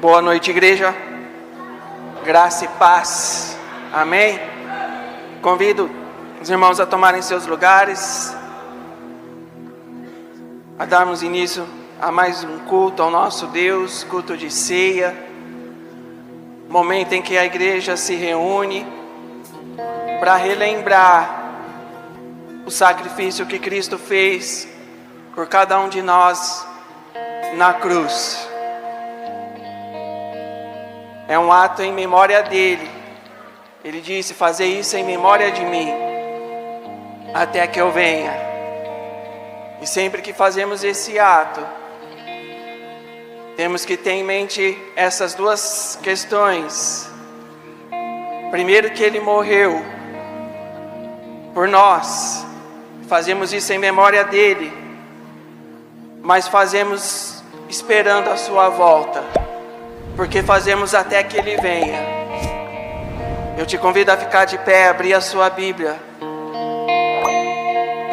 Boa noite, igreja. Graça e paz. Amém? Convido os irmãos a tomarem seus lugares, a darmos início a mais um culto ao nosso Deus, culto de ceia, momento em que a igreja se reúne para relembrar o sacrifício que Cristo fez por cada um de nós na cruz. É um ato em memória dele. Ele disse: fazer isso em memória de mim, até que eu venha. E sempre que fazemos esse ato, temos que ter em mente essas duas questões. Primeiro, que ele morreu por nós, fazemos isso em memória dele, mas fazemos esperando a sua volta, porque fazemos até que ele venha. Eu te convido a ficar de pé, abrir a sua Bíblia,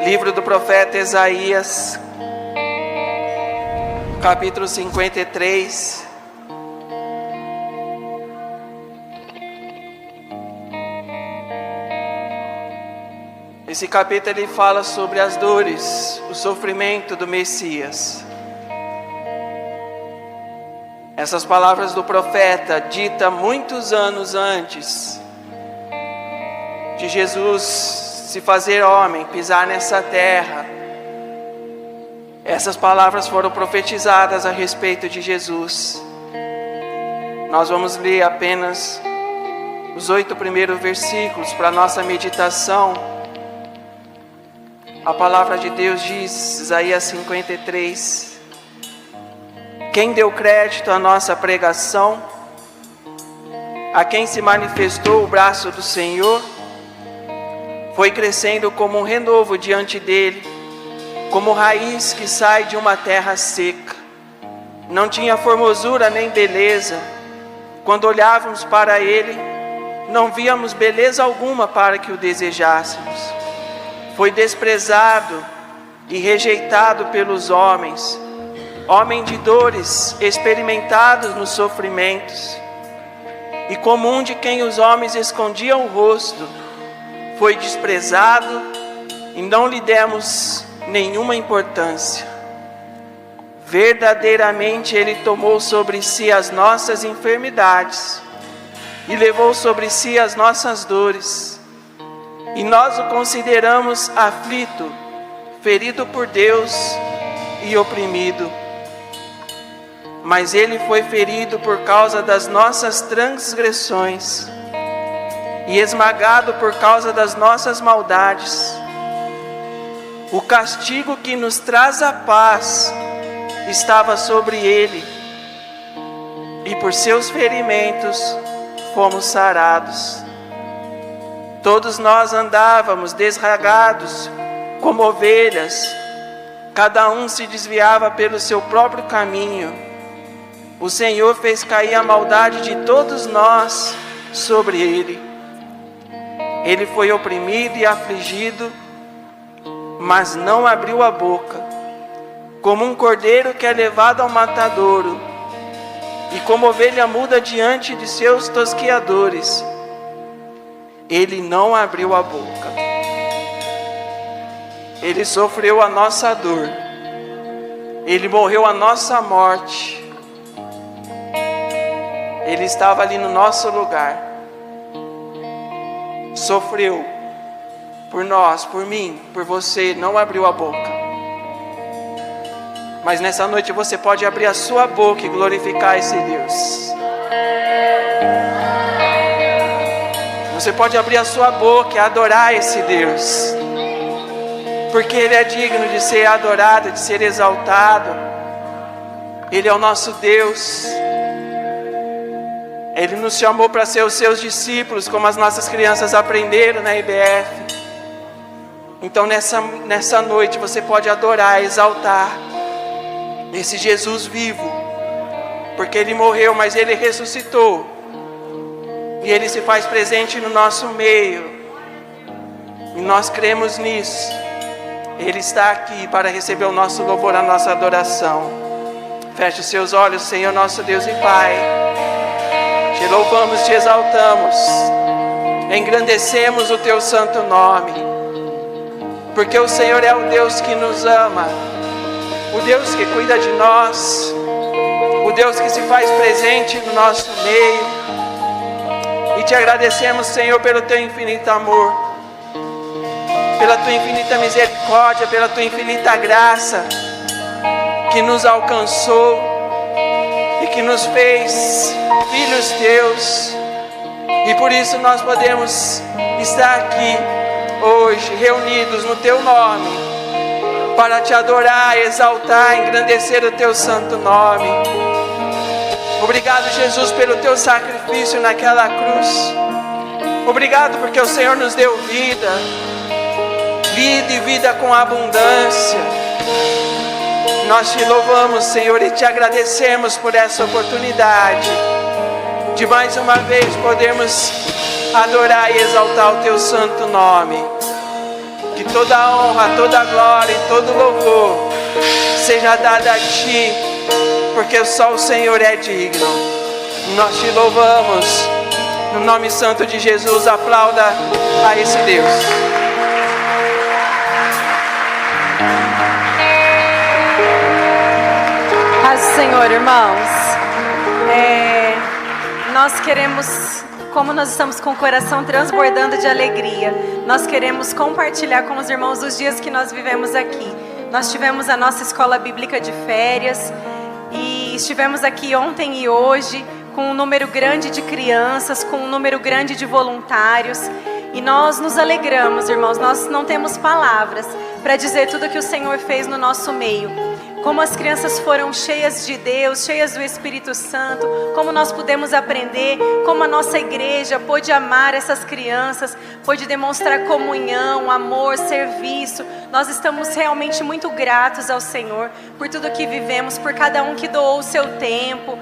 livro do profeta Isaías, capítulo 53. Esse capítulo ele fala sobre as dores, o sofrimento do Messias. Essas palavras do profeta, dita muitos anos antes de Jesus se fazer homem, pisar nessa terra. Essas palavras foram profetizadas a respeito de Jesus. Nós vamos ler apenas os 8 primeiros versículos para nossa meditação. A palavra de Deus diz, Isaías 53: quem deu crédito à nossa pregação, a quem se manifestou o braço do Senhor, foi crescendo como um renovo diante dele, como raiz que sai de uma terra seca. Não tinha formosura nem beleza. Quando olhávamos para ele, não víamos beleza alguma para que o desejássemos. Foi desprezado e rejeitado pelos homens, homem de dores, experimentado nos sofrimentos, e como um de quem os homens escondiam o rosto. Foi desprezado e não lhe demos nenhuma importância. Verdadeiramente ele tomou sobre si as nossas enfermidades e levou sobre si as nossas dores, e nós o consideramos aflito, ferido por Deus e oprimido. Mas ele foi ferido por causa das nossas transgressões e esmagado por causa das nossas maldades. O castigo que nos traz a paz estava sobre ele, e por seus ferimentos fomos sarados. Todos nós andávamos desregados como ovelhas, cada um se desviava pelo seu próprio caminho. O Senhor fez cair a maldade de todos nós sobre ele. Ele foi oprimido e afligido, mas não abriu a boca. Como um cordeiro que é levado ao matadouro, e como ovelha muda diante de seus tosqueadores, ele não abriu a boca. Ele sofreu a nossa dor, ele morreu a nossa morte. Ele estava ali no nosso lugar, sofreu por nós, por mim, por você, não abriu a boca. Mas nessa noite você pode abrir a sua boca e glorificar esse Deus. Você pode abrir a sua boca e adorar esse Deus, porque Ele é digno de ser adorado, de ser exaltado. Ele é o nosso Deus. Ele nos chamou para ser os seus discípulos, como as nossas crianças aprenderam na IBF. Então nessa noite você pode adorar, exaltar esse Jesus vivo, porque Ele morreu, mas Ele ressuscitou, e Ele se faz presente no nosso meio, e nós cremos nisso. Ele está aqui para receber o nosso louvor, a nossa adoração. Feche os seus olhos, Senhor nosso Deus e Pai. Te louvamos, te exaltamos, engrandecemos o teu santo nome, porque o Senhor é o Deus que nos ama, o Deus que cuida de nós, o Deus que se faz presente no nosso meio. E te agradecemos, Senhor, pelo teu infinito amor, pela tua infinita misericórdia, pela tua infinita graça, que nos alcançou e que nos fez filhos teus. E por isso nós podemos estar aqui hoje, reunidos no teu nome, para te adorar, exaltar, engrandecer o teu santo nome. Obrigado, Jesus, pelo teu sacrifício naquela cruz. Obrigado porque o Senhor nos deu vida, vida e vida com abundância. Nós te louvamos, Senhor, e te agradecemos por essa oportunidade de mais uma vez podermos adorar e exaltar o teu santo nome. Que toda a honra, toda a glória e todo louvor seja dada a ti, porque só o Senhor é digno. Nós te louvamos, no nome santo de Jesus. Aplauda a esse Deus. Paz do Senhor, irmãos. Nós queremos, como nós estamos com o coração transbordando de alegria, nós queremos compartilhar com os irmãos os dias que nós vivemos aqui. Nós tivemos a nossa escola bíblica de férias e estivemos aqui ontem e hoje com um número grande de crianças, com um número grande de voluntários. E nós nos alegramos, irmãos, nós não temos palavras para dizer tudo que o Senhor fez no nosso meio. Como as crianças foram cheias de Deus, cheias do Espírito Santo, como nós pudemos aprender, como a nossa igreja pôde amar essas crianças, pôde demonstrar comunhão, amor, serviço. Nós estamos realmente muito gratos ao Senhor por tudo que vivemos, por cada um que doou o seu tempo,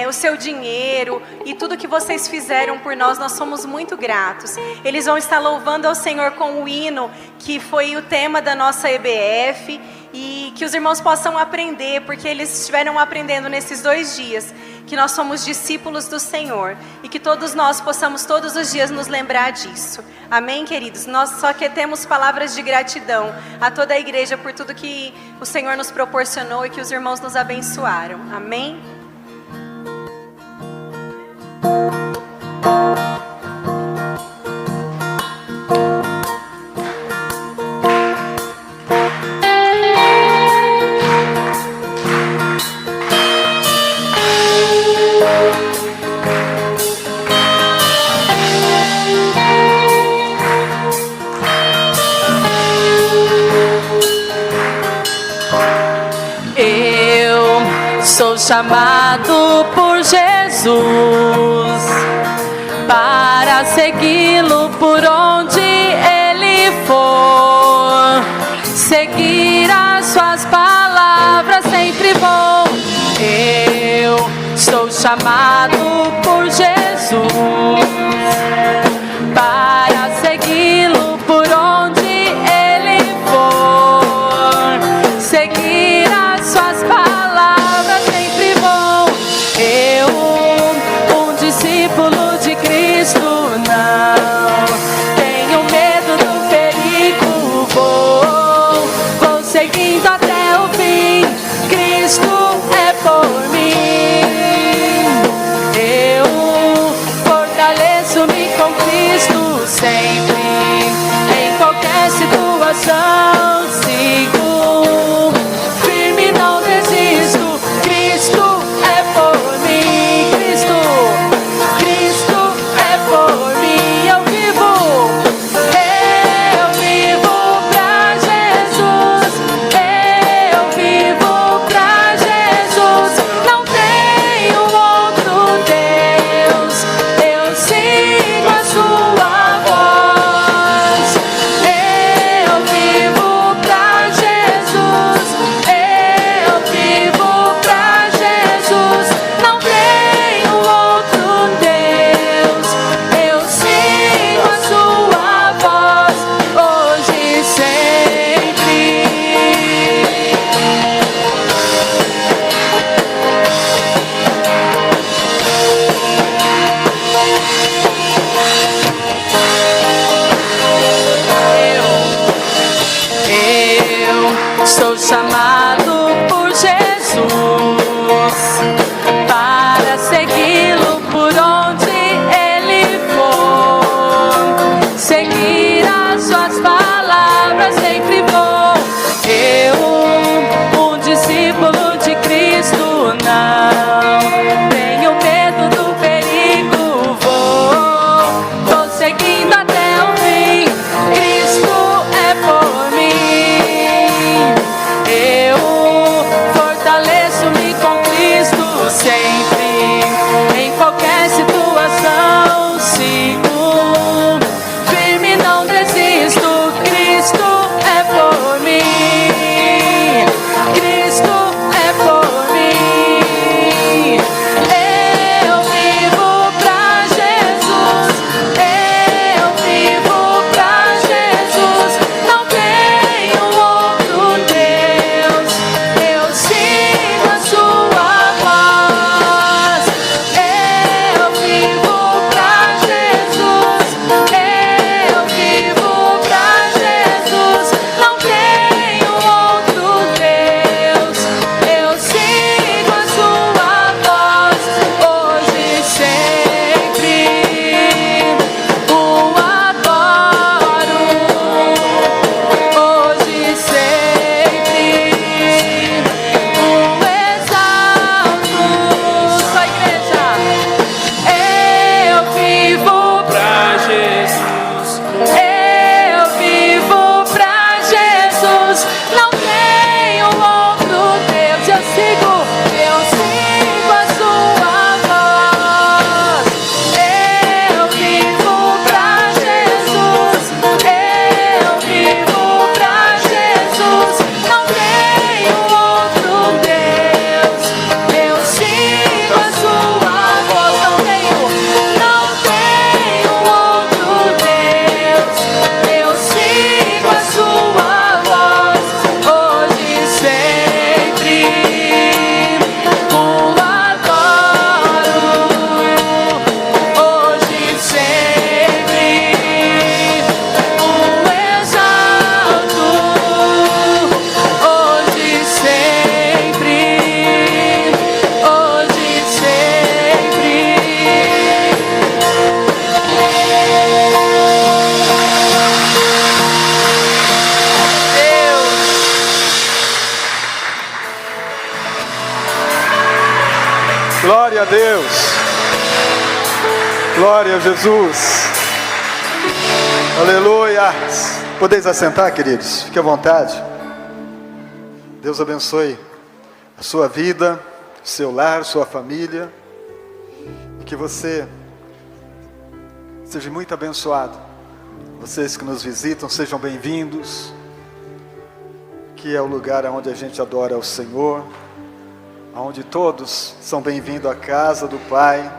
o seu dinheiro e tudo que vocês fizeram por nós. Nós somos muito gratos. Eles vão estar louvando ao Senhor com o hino que foi o tema da nossa EBF, e que os irmãos possam aprender, porque eles estiveram aprendendo nesses 2 dias que nós somos discípulos do Senhor e que todos nós possamos todos os dias nos lembrar disso. Amém, queridos? Nós só que temos palavras de gratidão a toda a igreja por tudo que o Senhor nos proporcionou e que os irmãos nos abençoaram. Amém? Sou chamado por Jesus para segui-lo por onde ele for. Seguir as suas palavras sempre vou. Eu sou chamado por Jesus para segui-lo por onde ele for. Seguir as suas palavras sempre vou. Eu, um discípulo de Cristo, não tenho medo do perigo. Vou seguindo até o fim. Cristo é por mim. Glória a Deus. Glória a Jesus. Aleluia. Podeis assentar, queridos? Fique à vontade. Deus abençoe a sua vida, seu lar, sua família. E que você seja muito abençoado. Vocês que nos visitam, sejam bem-vindos. Que é o lugar onde a gente adora ao Senhor, onde todos são bem-vindos à casa do Pai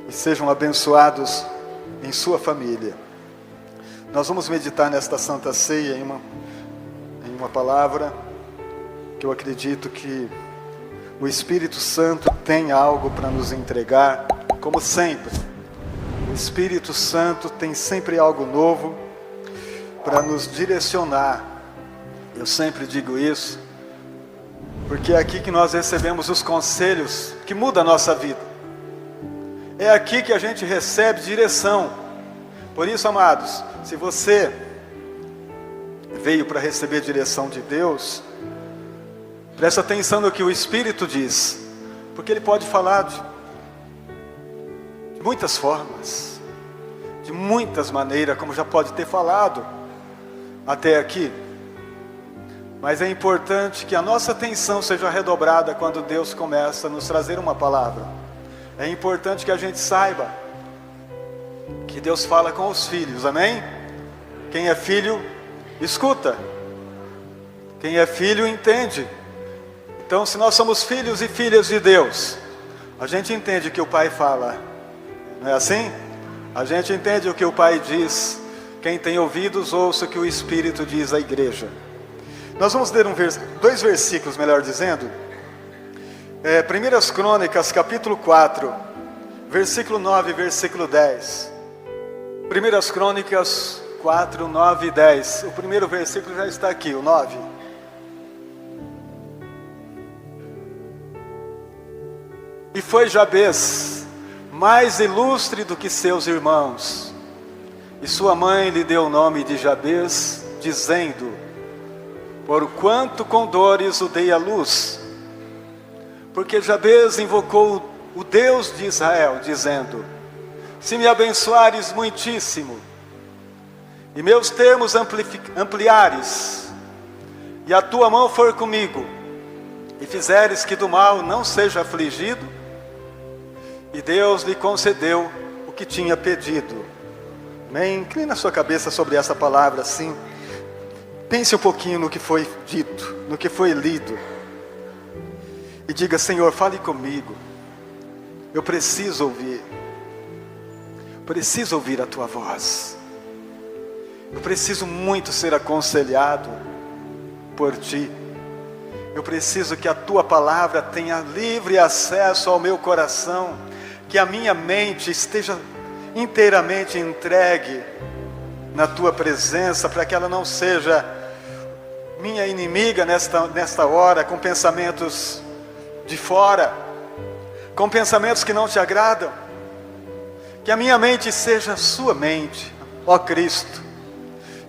e sejam abençoados em sua família. Nós vamos meditar nesta Santa Ceia em uma palavra que eu acredito que o Espírito Santo tem algo para nos entregar, como sempre. O Espírito Santo tem sempre algo novo para nos direcionar. Eu sempre digo isso, porque é aqui que nós recebemos os conselhos que mudam a nossa vida. É aqui que a gente recebe direção. Por isso, amados, se você veio para receber direção de Deus, presta atenção no que o Espírito diz, porque Ele pode falar de muitas formas, de muitas maneiras, como já pode ter falado até aqui. Mas é importante que a nossa atenção seja redobrada quando Deus começa a nos trazer uma palavra. É importante que a gente saiba que Deus fala com os filhos, amém? Quem é filho, escuta. Quem é filho, entende. Então, se nós somos filhos e filhas de Deus, a gente entende o que o Pai fala. Não é assim? A gente entende o que o Pai diz. Quem tem ouvidos, ouça o que o Espírito diz à igreja. Nós vamos ler dois versículos, melhor dizendo. 1 Crônicas, capítulo 4, versículo 9 e versículo 10. 1 Crônicas 4, 9 e 10. O primeiro versículo já está aqui, o 9. E foi Jabez mais ilustre do que seus irmãos, e sua mãe lhe deu o nome de Jabez, dizendo: porquanto com dores o dei à luz. Porque Jabez invocou o Deus de Israel, dizendo: se me abençoares muitíssimo, e meus termos ampliares, e a tua mão for comigo, e fizeres que do mal não seja afligido, e Deus lhe concedeu o que tinha pedido. Amém? Inclina a sua cabeça sobre essa palavra assim. Pense um pouquinho no que foi dito, no que foi lido. E diga: Senhor, fale comigo. Eu preciso ouvir. Preciso ouvir a tua voz. Eu preciso muito ser aconselhado por ti. Eu preciso que a tua palavra tenha livre acesso ao meu coração. Que a minha mente esteja inteiramente entregue na tua presença, para que ela não seja minha inimiga nesta hora, com pensamentos de fora, com pensamentos que não te agradam. Que a minha mente seja a sua mente, ó Cristo.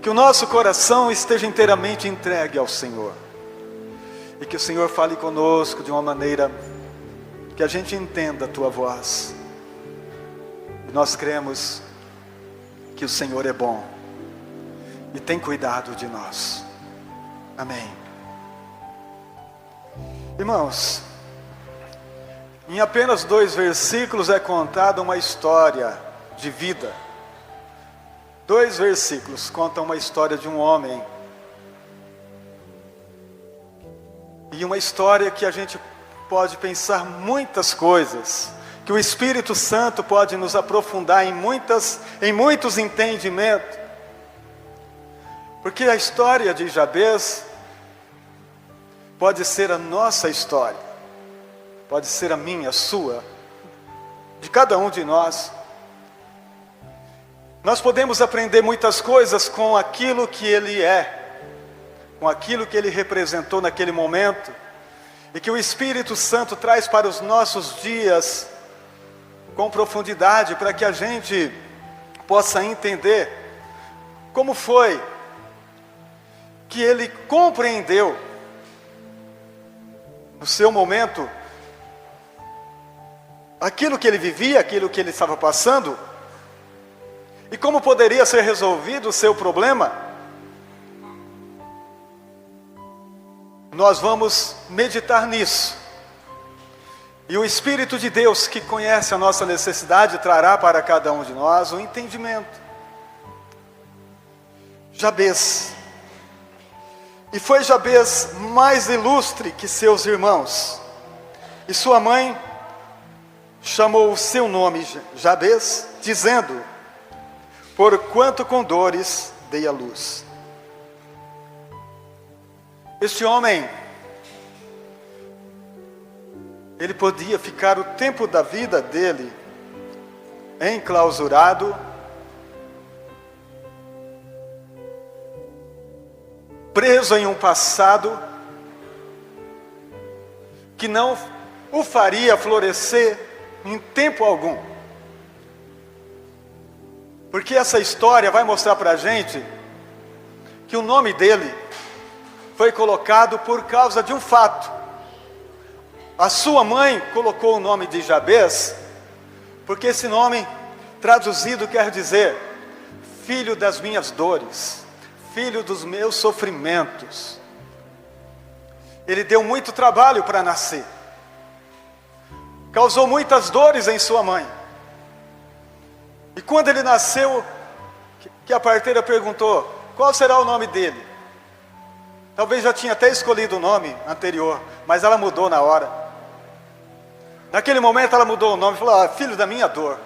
Que o nosso coração esteja inteiramente entregue ao Senhor. E que o Senhor fale conosco de uma maneira que a gente entenda a tua voz. E nós cremos que o Senhor é bom e tem cuidado de nós. Amém. Irmãos, em apenas 2 versículos é contada uma história de vida. 2 versículos contam uma história de um homem. E uma história que a gente pode pensar muitas coisas, que o Espírito Santo pode nos aprofundar em muitos entendimentos. Porque a história de Jabez pode ser a nossa história, pode ser a minha, a sua, de cada um de nós. Nós podemos aprender muitas coisas com aquilo que ele é, com aquilo que ele representou naquele momento, e que o Espírito Santo traz para os nossos dias com profundidade, para que a gente possa entender como foi que ele compreendeu no seu momento aquilo que ele vivia, aquilo que ele estava passando, e como poderia ser resolvido o seu problema. Nós vamos meditar nisso. E o Espírito de Deus, que conhece a nossa necessidade, trará para cada um de nós o entendimento. Jabez. E foi Jabez mais ilustre que seus irmãos. E sua mãe chamou o seu nome Jabez, dizendo: porquanto com dores dei à luz. Este homem, ele podia ficar o tempo da vida dele enclausurado, preso em um passado que não o faria florescer em tempo algum. Porque essa história vai mostrar para a gente que o nome dele foi colocado por causa de um fato. A sua mãe colocou o nome de Jabez, porque esse nome, traduzido, quer dizer filho das minhas dores, filho dos meus sofrimentos. Ele deu muito trabalho para nascer, causou muitas dores em sua mãe. E quando ele nasceu, que a parteira perguntou: qual será o nome dele? Talvez já tinha até escolhido o nome anterior, mas ela mudou na hora. Naquele momento ela mudou o nome e falou: filho da minha dor,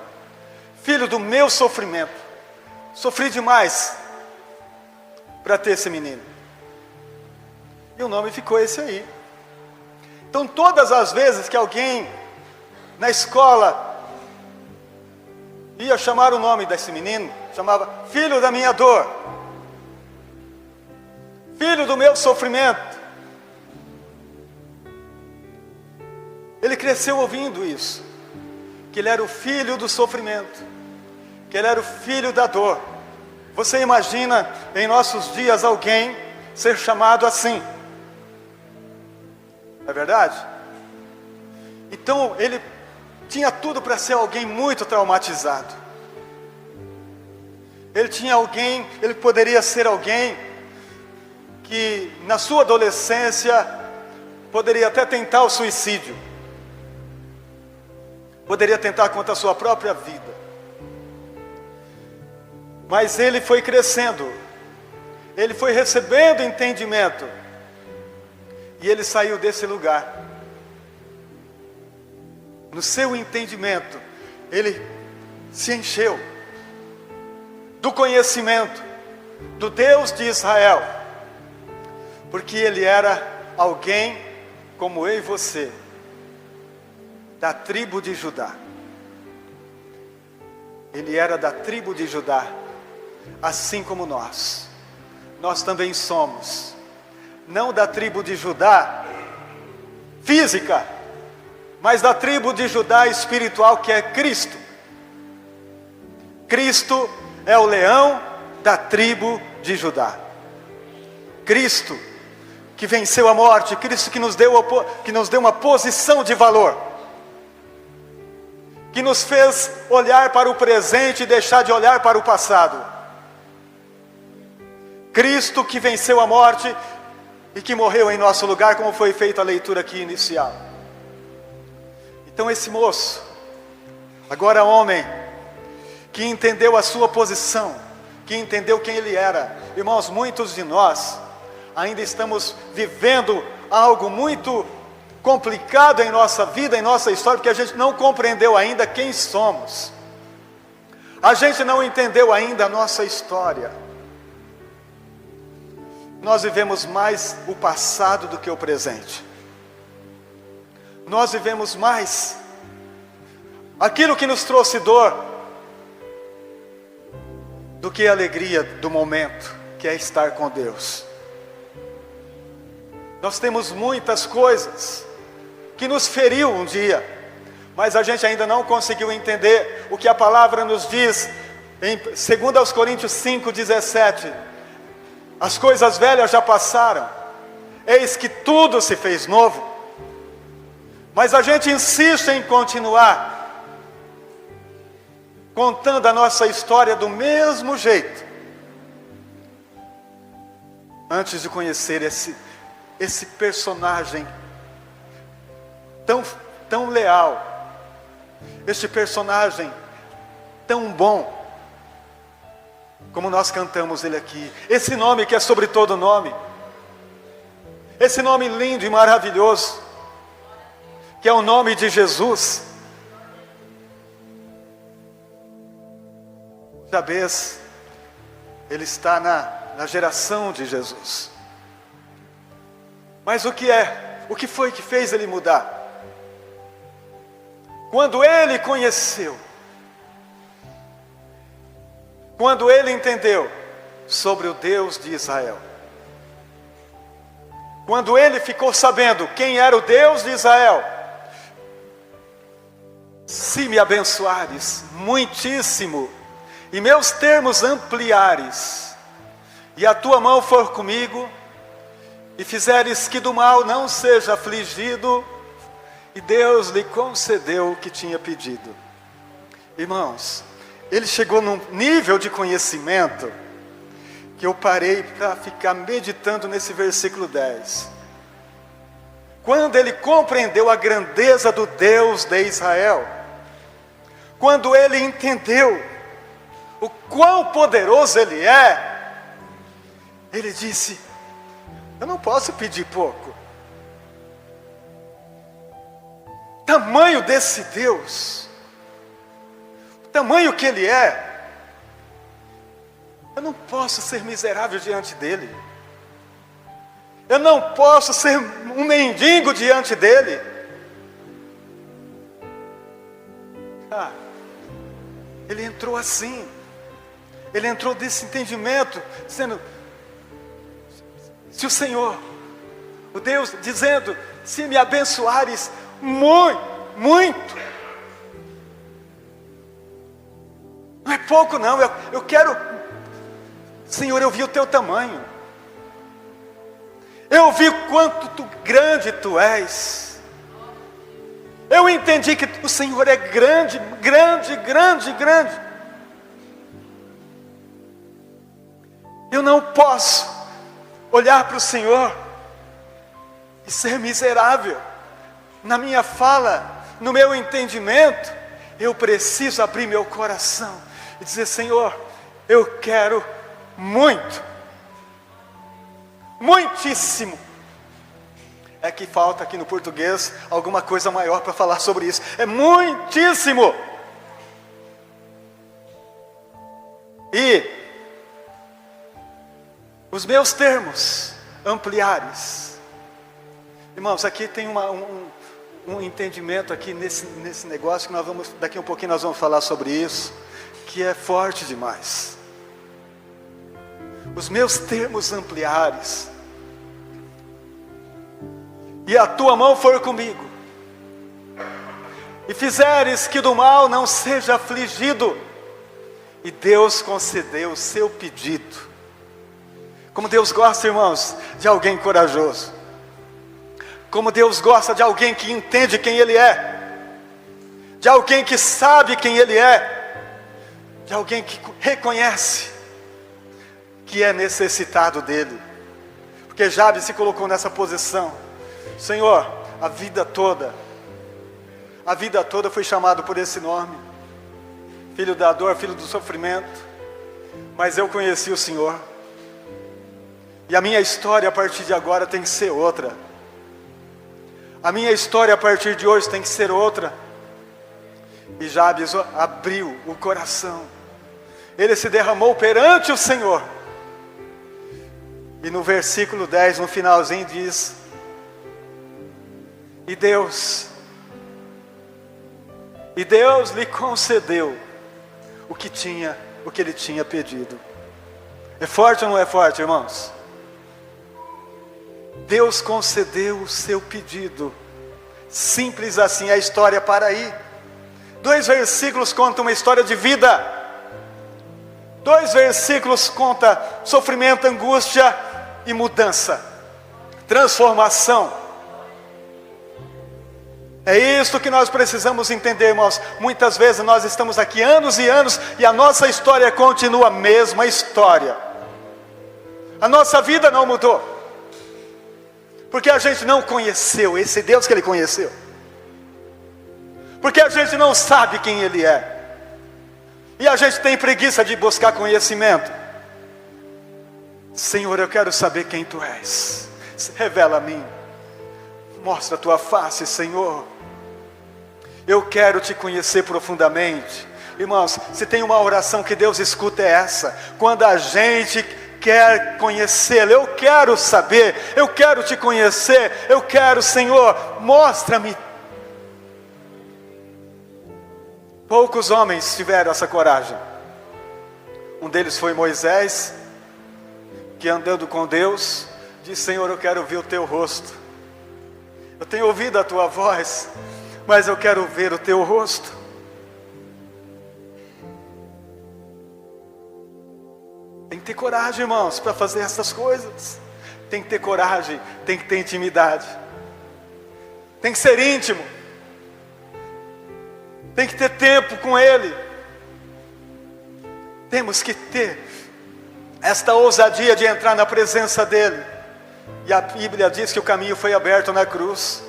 filho do meu sofrimento. Sofri demais para ter esse menino. E o nome ficou esse aí. Então todas as vezes que alguém na escola ia chamar o nome desse menino, chamava filho da minha dor, filho do meu sofrimento. Ele cresceu ouvindo isso, que ele era o filho do sofrimento, que ele era o filho da dor. Você imagina em nossos dias alguém ser chamado assim? É verdade? Então ele tinha tudo para ser alguém muito traumatizado. Ele poderia ser alguém que na sua adolescência poderia até tentar o suicídio. Poderia tentar contra a sua própria vida. Mas ele foi crescendo. Ele foi recebendo entendimento. E ele saiu desse lugar. No seu entendimento, ele se encheu do conhecimento do Deus de Israel. Porque ele era alguém como eu e você, da tribo de Judá. Ele era da tribo de Judá, assim como nós. Nós também somos, não da tribo de Judá física, mas da tribo de Judá espiritual, que é Cristo. Cristo é o leão da tribo de Judá. Cristo que venceu a morte, Cristo que nos deu uma posição de valor, que nos fez olhar para o presente e deixar de olhar para o passado. Cristo que venceu a morte e que morreu em nosso lugar, como foi feita a leitura aqui inicial. Então esse moço, agora homem, que entendeu a sua posição, que entendeu quem ele era. Irmãos, muitos de nós ainda estamos vivendo algo muito complicado em nossa vida, em nossa história, porque a gente não compreendeu ainda quem somos. A gente não entendeu ainda a nossa história. Nós vivemos mais o passado do que o presente. Nós vivemos mais aquilo que nos trouxe dor do que a alegria do momento, que é estar com Deus. Nós temos muitas coisas que nos feriu um dia, mas a gente ainda não conseguiu entender o que a palavra nos diz em 2 Coríntios 5:17. As coisas velhas já passaram, eis que tudo se fez novo. Mas a gente insiste em continuar contando a nossa história do mesmo jeito, antes de conhecer esse personagem tão leal, este personagem tão bom, como nós cantamos ele aqui, esse nome que é sobre todo nome, esse nome lindo e maravilhoso, que é o nome de Jesus. Jabez, ele está na geração de Jesus. Mas o que foi que fez ele mudar? Quando ele conheceu, quando ele entendeu sobre o Deus de Israel, quando ele ficou sabendo quem era o Deus de Israel: se me abençoares muitíssimo, e meus termos ampliares, e a tua mão for comigo, e fizeres que do mal não seja afligido, e Deus lhe concedeu o que tinha pedido. Irmãos, ele chegou num nível de conhecimento que eu parei para ficar meditando nesse versículo 10. Quando ele compreendeu a grandeza do Deus de Israel, quando ele entendeu o quão poderoso ele é, ele disse: eu não posso pedir pouco. Tamanho desse Deus, o tamanho que ele é, eu não posso ser miserável diante dele. Eu não posso ser um mendigo diante dele. Ele entrou assim. Ele entrou desse entendimento, dizendo: se o Senhor, o Deus, dizendo: se me abençoares muito, não é pouco não, eu quero, Senhor, eu vi o teu tamanho, eu vi quanto grande tu és, eu entendi que o Senhor é grande, grande, grande, grande. Eu não posso olhar para o Senhor e ser miserável. Na minha fala, no meu entendimento, eu preciso abrir meu coração e dizer: Senhor, eu quero muito, muitíssimo. É que falta aqui no português alguma coisa maior para falar sobre isso. É muitíssimo. E os meus termos ampliares. Irmãos, aqui tem um entendimento aqui nesse negócio que nós vamos, daqui a um pouquinho nós vamos falar sobre isso, que é forte demais. Os meus termos ampliares, e a tua mão for comigo, e fizeres que do mal não seja afligido, e Deus concedeu o seu pedido. Como Deus gosta, irmãos, de alguém corajoso. Como Deus gosta de alguém que entende quem Ele é, de alguém que sabe quem Ele é, de alguém que reconhece que é necessitado dEle. Porque Jabes se colocou nessa posição. Senhor, a vida toda foi chamado por esse nome, filho da dor, filho do sofrimento, mas eu conheci o Senhor, e a minha história a partir de agora tem que ser outra. A minha história a partir de hoje tem que ser outra. E Jabes abriu o coração, ele se derramou perante o Senhor. E no versículo 10, no finalzinho diz: E Deus lhe concedeu o que ele tinha pedido. É forte ou não é forte, irmãos? Deus concedeu o seu pedido. Simples assim, a história para aí. 2 versículos contam uma história de vida. 2 versículos contam sofrimento, angústia e mudança, transformação. É isso que nós precisamos entender, irmãos. Muitas vezes nós estamos aqui anos e anos e a nossa história continua a mesma história. A nossa vida não mudou, porque a gente não conheceu esse Deus que Ele conheceu, porque a gente não sabe quem Ele é, e a gente tem preguiça de buscar conhecimento. Senhor, eu quero saber quem Tu és. Revela a mim, mostra a Tua face, Senhor. Eu quero Te conhecer profundamente. Irmãos, se tem uma oração que Deus escuta, é essa. Quando a gente quer conhecê-lo, eu quero saber, eu quero Te conhecer, eu quero, Senhor, mostra-me. Poucos homens tiveram essa coragem. Um deles foi Moisés, que andando com Deus, disse: Senhor, eu quero ver o Teu rosto. Eu tenho ouvido a Tua voz, mas eu quero ver o Teu rosto. Tem que ter coragem, irmãos, para fazer essas coisas. Tem que ter coragem, tem que ter intimidade. Tem que ser íntimo. Tem que ter tempo com Ele. Temos que ter esta ousadia de entrar na presença dEle. E a Bíblia diz que o caminho foi aberto na cruz.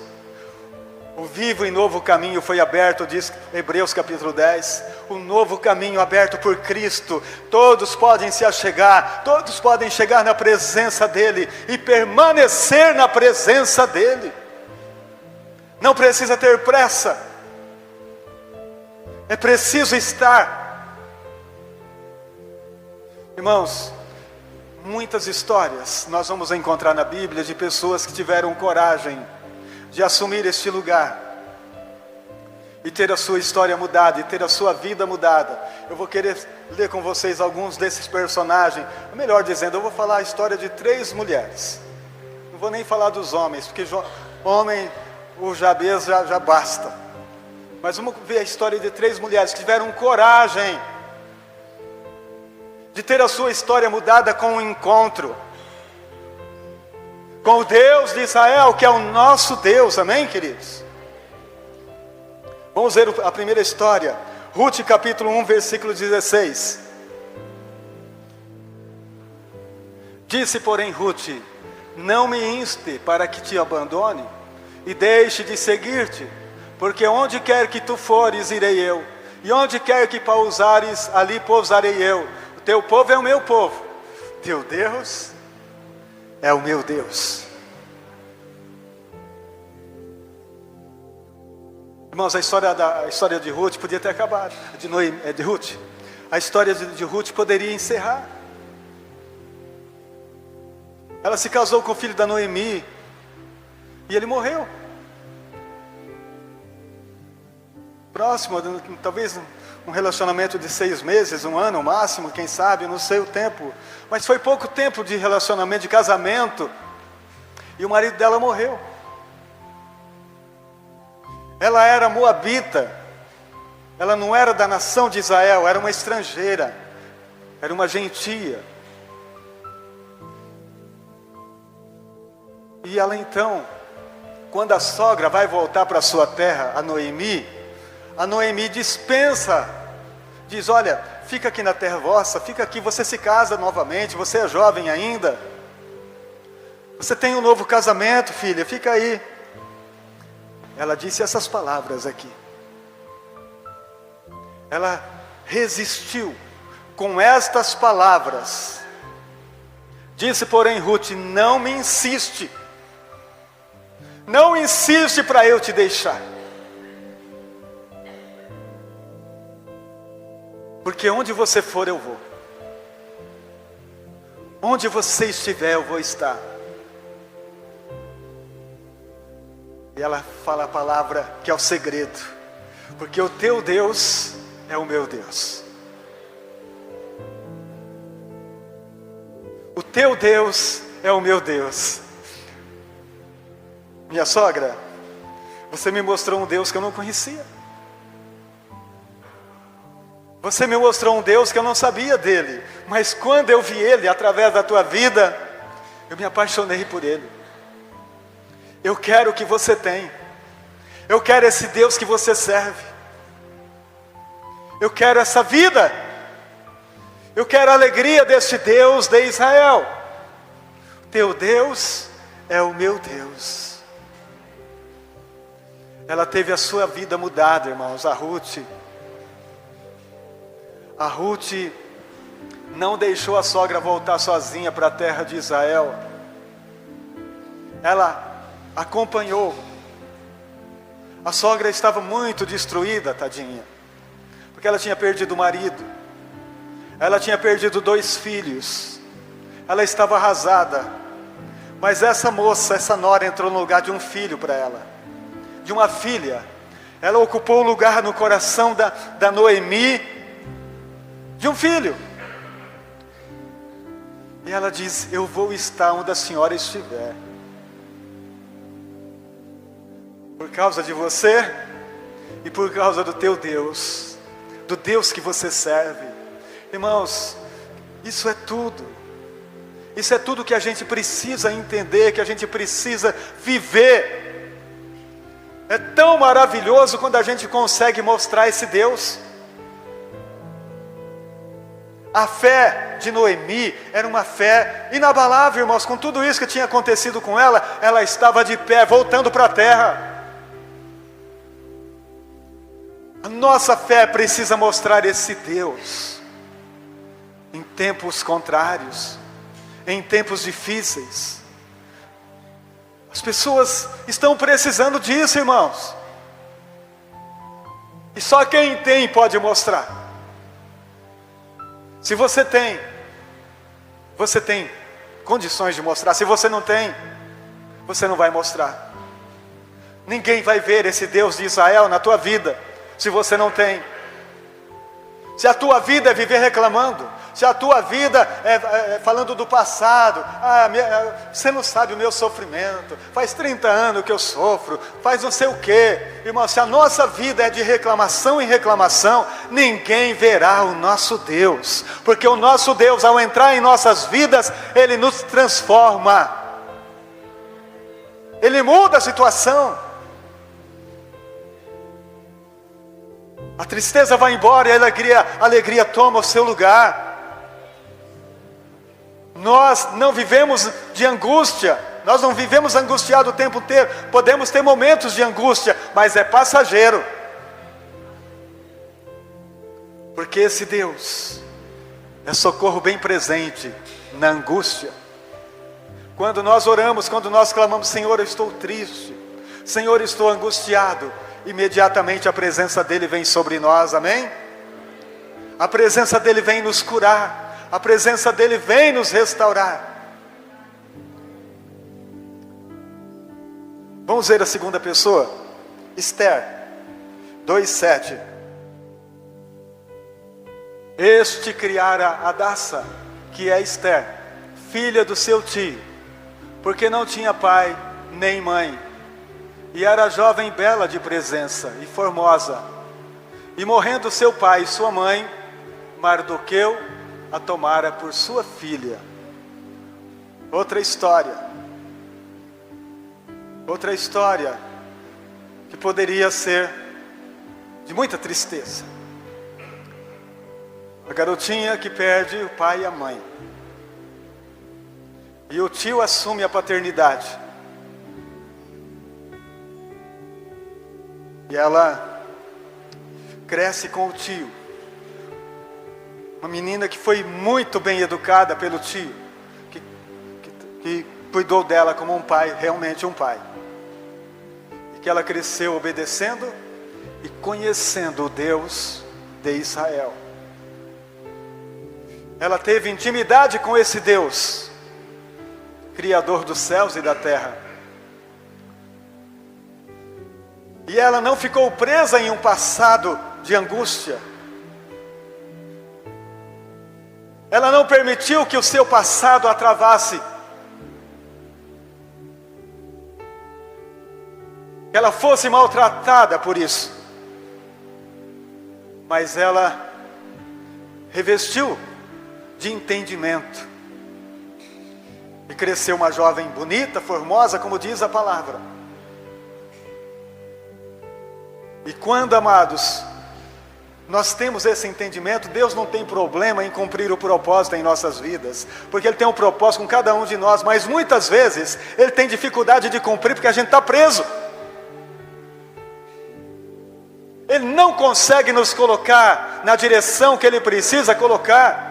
O vivo e novo caminho foi aberto, diz Hebreus capítulo 10. O novo caminho aberto por Cristo. Todos podem se achegar, todos podem chegar na presença dEle e permanecer na presença dEle. Não precisa ter pressa. É preciso estar. Irmãos, muitas histórias nós vamos encontrar na Bíblia de pessoas que tiveram coragem de assumir este lugar e ter a sua história mudada, e ter a sua vida mudada. Eu vou querer ler com vocês alguns desses personagens. Melhor dizendo, eu vou falar a história de 3 mulheres. Não vou nem falar dos homens, porque homem, o Jabez já basta. Mas vamos ver a história de 3 mulheres que tiveram coragem de ter a sua história mudada com um encontro com o Deus de Israel, que é o nosso Deus. Amém, queridos? Vamos ver a primeira história. Ruth capítulo 1, versículo 16. Disse, porém, Ruth: não me inste para que te abandone e deixe de seguir-te, porque onde quer que tu fores, irei eu, e onde quer que pousares, ali pousarei eu. O teu povo é o meu povo, teu Deus é o meu Deus. Irmãos, a história de Ruth podia ter acabado, de Ruth. A história de Ruth poderia encerrar. Ela se casou com o filho da Noemi e ele morreu. Próximo, talvez um relacionamento de 6 meses, 1 ano, máximo, quem sabe, não sei o tempo. Mas foi pouco tempo de relacionamento, de casamento, e o marido dela morreu. Ela era moabita, ela não era da nação de Israel, era uma estrangeira, era uma gentia. E ela então, quando a sogra vai voltar para a sua terra, a Noemi dispensa, diz: olha, fica aqui na terra vossa, fica aqui, você se casa novamente, você é jovem ainda, você tem um novo casamento, filha, fica aí. Ela disse essas palavras aqui. Ela resistiu com estas palavras. Disse, porém, Ruth: não me insiste. Não insiste para eu te deixar. Porque onde você for, eu vou. Onde você estiver, eu vou estar. E ela fala a palavra que é o segredo. Porque o teu Deus é o meu Deus. O teu Deus é o meu Deus. Minha sogra, você me mostrou um Deus que eu não conhecia. Você me mostrou um Deus que eu não sabia dele. Mas quando eu vi ele através da tua vida, eu me apaixonei por ele. Eu quero o que você tem. Eu quero esse Deus que você serve. Eu quero essa vida. Eu quero a alegria deste Deus de Israel. Teu Deus é o meu Deus. Ela teve a sua vida mudada, irmãos. A Ruth não deixou a sogra voltar sozinha para a terra de Israel. Ela acompanhou. A sogra estava muito destruída, tadinha, porque ela tinha perdido o marido, ela tinha perdido 2 filhos, ela estava arrasada. Mas essa moça, essa nora, entrou no lugar de um filho para ela, de uma filha. Ela ocupou o lugar no coração da Noemi, de um filho. E ela diz: eu vou estar onde a senhora estiver. Por causa de você e por causa do teu Deus, do Deus que você serve. Irmãos, isso é tudo. Isso é tudo que a gente precisa entender, que a gente precisa viver. É tão maravilhoso quando a gente consegue mostrar esse Deus. A fé de Noemi era uma fé inabalável, irmãos. Com tudo isso que tinha acontecido com ela, ela estava de pé, voltando para a terra. A nossa fé precisa mostrar esse Deus em tempos contrários, em tempos difíceis. As pessoas estão precisando disso, irmãos. E só quem tem pode mostrar. Se você tem condições de mostrar. Se você não tem, você não vai mostrar. Ninguém vai ver esse Deus de Israel na tua vida se você não tem. Se a tua vida é viver reclamando, se a tua vida é falando do passado, você não sabe o meu sofrimento, faz 30 anos que eu sofro, faz não sei o quê. Irmão, se a nossa vida é de reclamação em reclamação, ninguém verá o nosso Deus, porque o nosso Deus, ao entrar em nossas vidas, Ele nos transforma, Ele muda a situação. A tristeza vai embora e a alegria toma o seu lugar. Nós não vivemos de angústia, nós não vivemos angustiado o tempo inteiro. Podemos ter momentos de angústia, mas é passageiro. Porque esse Deus é socorro bem presente na angústia. Quando nós oramos, quando nós clamamos: Senhor, eu estou triste, Senhor, eu estou angustiado, imediatamente a presença dEle vem sobre nós, amém? A presença dEle vem nos curar, a presença dEle vem nos restaurar. Vamos ver a segunda pessoa, Esther 2:7. Este criara Hadassah, que é Esther, filha do seu tio, porque não tinha pai nem mãe, e era jovem, bela de presença e formosa. E morrendo seu pai e sua mãe, Mardoqueu a tomara por sua filha. Outra história que poderia ser de muita tristeza. A garotinha que perde o pai e a mãe, e o tio assume a paternidade. E ela cresce com o tio. Uma menina que foi muito bem educada pelo tio, que cuidou dela como um pai, realmente um pai. E que ela cresceu obedecendo e conhecendo o Deus de Israel. Ela teve intimidade com esse Deus, Criador dos céus e da terra. E ela não ficou presa em um passado de angústia. Ela não permitiu que o seu passado a travasse. Que ela fosse maltratada por isso. Mas ela revestiu de entendimento. E cresceu uma jovem bonita, formosa, como diz a palavra. E quando, amados, nós temos esse entendimento, Deus não tem problema em cumprir o propósito em nossas vidas, porque Ele tem um propósito com cada um de nós, mas muitas vezes Ele tem dificuldade de cumprir porque a gente está preso. Ele não consegue nos colocar na direção que Ele precisa colocar.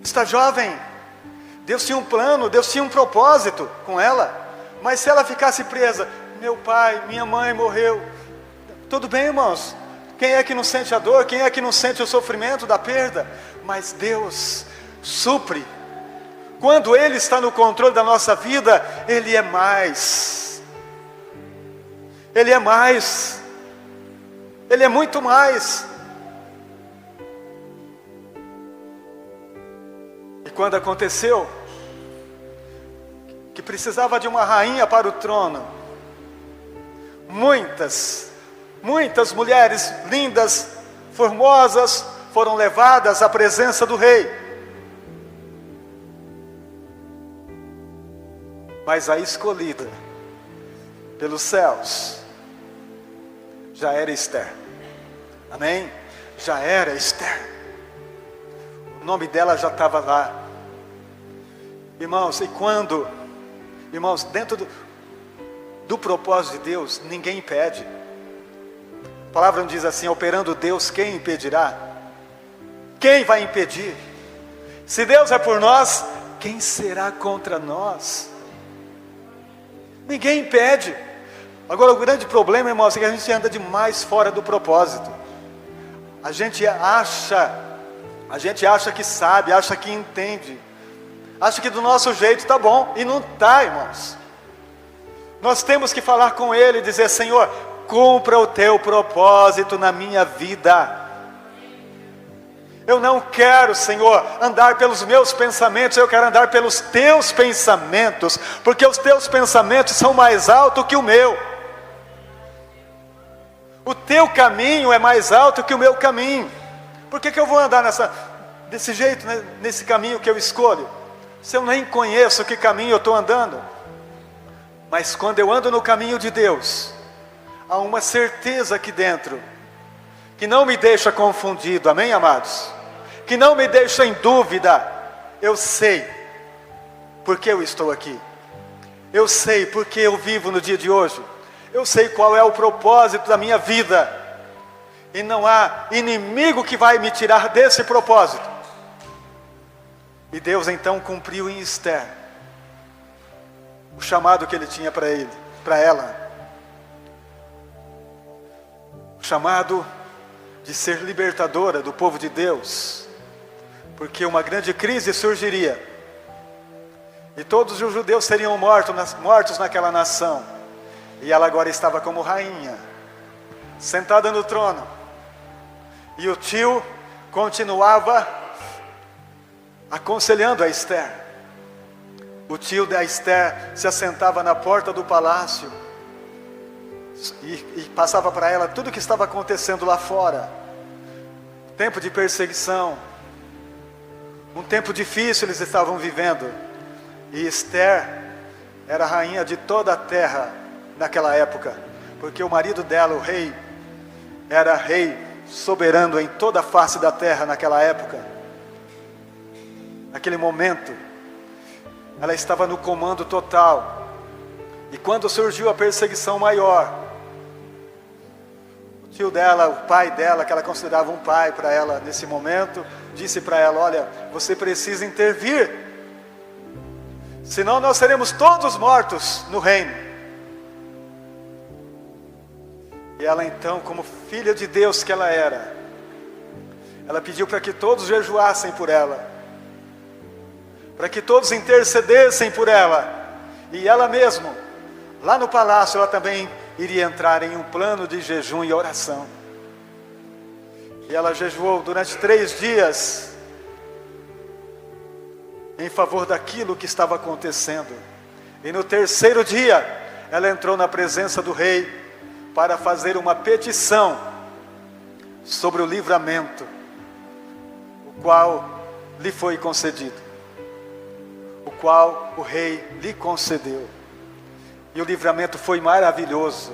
Está jovem, Deus tinha um plano, Deus tinha um propósito com ela, mas se ela ficasse presa, meu pai, minha mãe morreu, tudo bem, irmãos, quem é que não sente a dor, quem é que não sente o sofrimento da perda? Mas Deus supre. Quando Ele está no controle da nossa vida, Ele é mais. Ele é mais. Ele é muito mais. E quando aconteceu que precisava de uma rainha para o trono, muitas mulheres lindas, formosas, foram levadas à presença do rei. Mas a escolhida pelos céus já era Esther. Amém? Já era Esther. O nome dela já estava lá. Irmãos, e quando, irmãos, dentro do propósito de Deus, ninguém impede. A palavra não diz assim, operando Deus, quem impedirá? Quem vai impedir? Se Deus é por nós, quem será contra nós? Ninguém impede. Agora o grande problema, irmãos, é que a gente anda demais fora do propósito. A gente acha que sabe, acha que entende, acha que do nosso jeito está bom, e não está, irmãos. Nós temos que falar com Ele e dizer, Senhor, cumpra o teu propósito na minha vida. Eu não quero, Senhor, andar pelos meus pensamentos, eu quero andar pelos teus pensamentos, porque os teus pensamentos são mais altos que o meu. O teu caminho é mais alto que o meu caminho. Por que eu vou andar desse jeito, né, nesse caminho que eu escolho, se eu nem conheço que caminho eu estou andando? Mas quando eu ando no caminho de Deus, há uma certeza aqui dentro, que não me deixa confundido, amém, amados? Que não me deixa em dúvida. Eu sei porque eu estou aqui. Eu sei porque eu vivo no dia de hoje. Eu sei qual é o propósito da minha vida. E não há inimigo que vai me tirar desse propósito. E Deus então cumpriu em Esther o chamado que Ele tinha para ela. O chamado de ser libertadora do povo de Deus. Porque uma grande crise surgiria. E todos os judeus seriam mortos naquela nação. E ela agora estava como rainha, sentada no trono. E o tio continuava aconselhando a Esther. O tio da Esther se assentava na porta do palácio e passava para ela tudo o que estava acontecendo lá fora. Tempo de perseguição, um tempo difícil eles estavam vivendo. E Esther era rainha de toda a terra naquela época, porque o marido dela, o rei, era rei soberano em toda a face da terra naquela época. Naquele momento, ela estava no comando total. E quando surgiu a perseguição maior, o tio dela, o pai dela, que ela considerava um pai para ela nesse momento, disse para ela, olha, você precisa intervir, senão nós seremos todos mortos no reino. E ela então, como filha de Deus que ela era, ela pediu para que todos jejuassem por ela, para que todos intercedessem por ela. E ela mesma, lá no palácio, ela também iria entrar em um plano de jejum e oração. E ela jejuou durante 3 dias, em favor daquilo que estava acontecendo. E no 3º dia, ela entrou na presença do rei, para fazer uma petição sobre o livramento, o qual lhe foi concedido, o qual o rei lhe concedeu. E o livramento foi maravilhoso.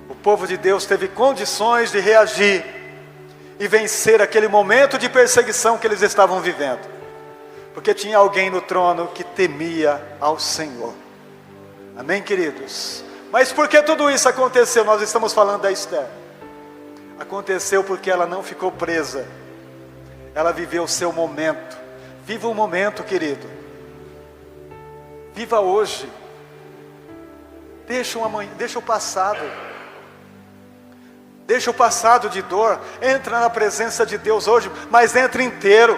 O povo de Deus teve condições de reagir e vencer aquele momento de perseguição que eles estavam vivendo. Porque tinha alguém no trono que temia ao Senhor. Amém, queridos? Mas por que tudo isso aconteceu? Nós estamos falando da Esther. Aconteceu porque ela não ficou presa. Ela viveu o seu momento. Viva o momento, querido. Viva hoje. Deixa o passado. Deixa o passado de dor. Entra na presença de Deus hoje, mas entra inteiro.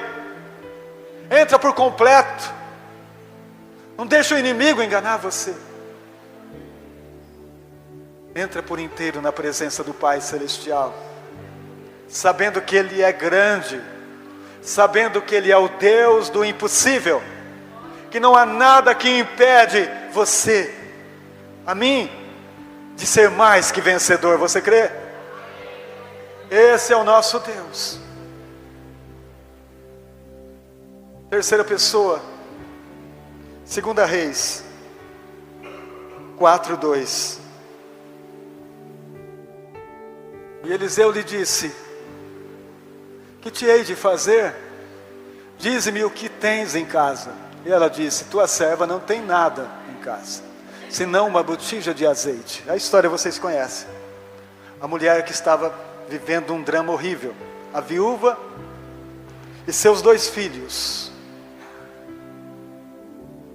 Entra por completo. Não deixa o inimigo enganar você. Entra por inteiro na presença do Pai Celestial, sabendo que Ele é grande, sabendo que Ele é o Deus do impossível, que não há nada que impede você, a mim, de ser mais que vencedor. Você crê? Esse é o nosso Deus. Terceira pessoa, 2 Reis 4:2. E Eliseu lhe disse: que te hei de fazer? Dize-me o que tens em casa. E ela disse: tua serva não tem nada em casa, senão uma botija de azeite. A história vocês conhecem. A mulher que estava vivendo um drama horrível. A viúva e seus 2 filhos.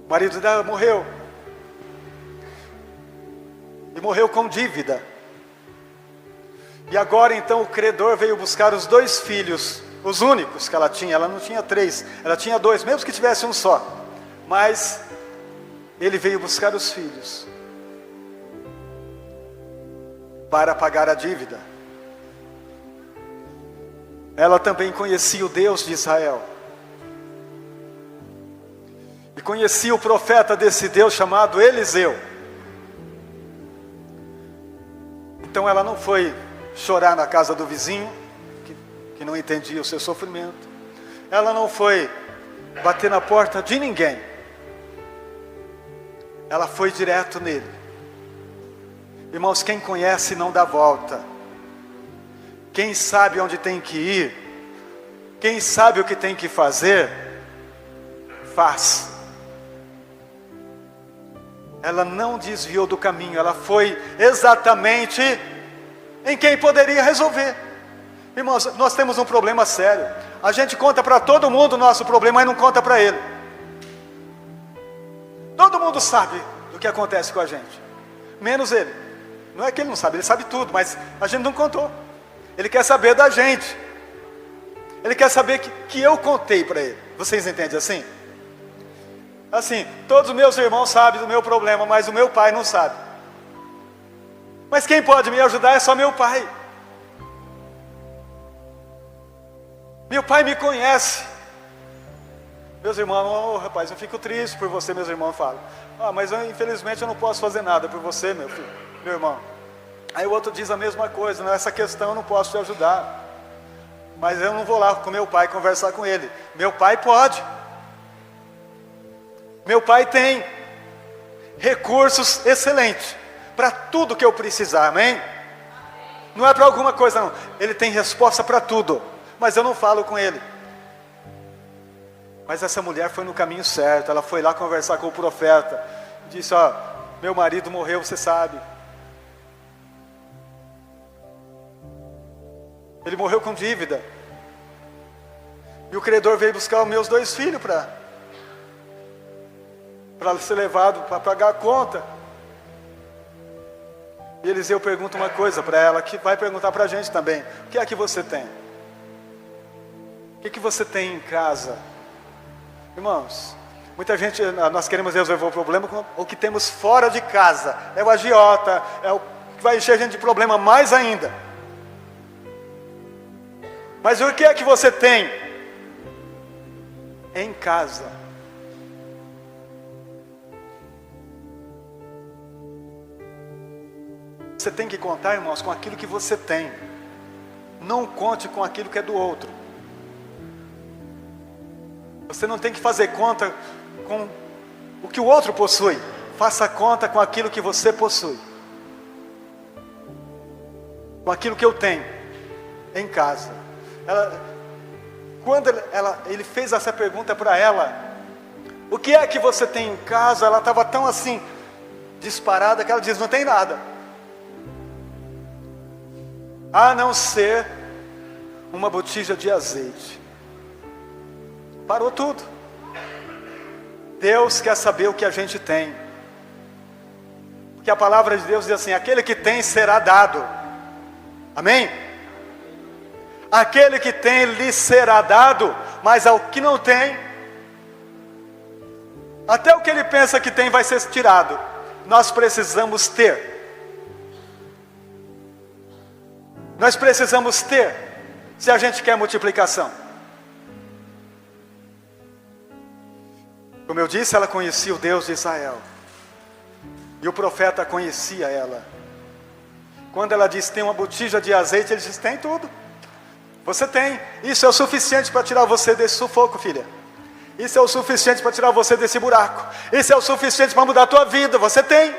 O marido dela morreu. E morreu com dívida. E agora então o credor veio buscar os 2 filhos, os únicos que ela tinha. Ela não tinha 3, ela tinha 2, mesmo que tivesse um só. Mas ele veio buscar os filhos para pagar a dívida. Ela também conhecia o Deus de Israel. E conhecia o profeta desse Deus chamado Eliseu. Então ela não foi chorar na casa do vizinho, que não entendia o seu sofrimento. Ela não foi bater na porta de ninguém. Ela foi direto nele. Irmãos, quem conhece não dá volta. Quem sabe onde tem que ir, quem sabe o que tem que fazer, faz. Ela não desviou do caminho, ela foi exatamente em quem poderia resolver. Irmãos, nós temos um problema sério. A gente conta para todo mundo o nosso problema, mas não conta para ele. Todo mundo sabe do que acontece com a gente, menos ele. Não é que ele não sabe, ele sabe tudo, mas a gente não contou. Ele quer saber da gente. Ele quer saber que eu contei para ele. Vocês entendem assim? Assim, todos os meus irmãos sabem do meu problema, mas o meu pai não sabe. Mas quem pode me ajudar é só meu pai. Meu pai me conhece. Meus irmãos, oh, rapaz, eu fico triste por você, meus irmãos falam. Mas infelizmente eu não posso fazer nada por você, meu filho, meu irmão. Aí o outro diz a mesma coisa: nessa questão eu não posso te ajudar. Mas eu não vou lá com meu pai conversar com ele. Meu pai pode. Meu pai tem recursos excelentes para tudo que eu precisar, amém? Não é para alguma coisa não. Ele tem resposta para tudo, mas eu não falo com ele. Mas essa mulher foi no caminho certo. Ela foi lá conversar com o profeta. Disse: ó, meu marido morreu, você sabe. Ele morreu com dívida. E o credor veio buscar os meus 2 filhos para ser levado para pagar a conta. E Eliseu pergunta uma coisa para ela, que vai perguntar para a gente também: o que é que você tem? O que você tem em casa? Irmãos, muita gente, nós queremos resolver o problema com o que temos fora de casa. É o agiota, é o que vai encher a gente de problema mais ainda. Mas o que é que você tem em casa? Você tem que contar, irmãos, com aquilo que você tem. Não conte com aquilo que é do outro. Você não tem que fazer conta com o que o outro possui. faça conta com aquilo que você possui, com aquilo que eu tenho em casa. Quando ele fez essa pergunta para ela, o que é que você tem em casa? Ela estava tão assim, disparada, que ela diz, não tem nada, a não ser uma botija de azeite. Parou tudo. Deus quer saber o que a gente tem, porque a palavra de Deus diz assim, aquele que tem será dado. Amém? Aquele que tem lhe será dado, mas ao que não tem, até o que ele pensa que tem vai ser tirado. Nós precisamos ter. Nós precisamos ter, se a gente quer multiplicação. Como eu disse, ela conhecia o Deus de Israel, e o profeta conhecia ela. Quando ela disse, tem uma botija de azeite, ele disse, tem tudo. Você tem, isso é o suficiente para tirar você desse sufoco, filha. Isso é o suficiente para tirar você desse buraco. Isso é o suficiente para mudar a tua vida, você tem.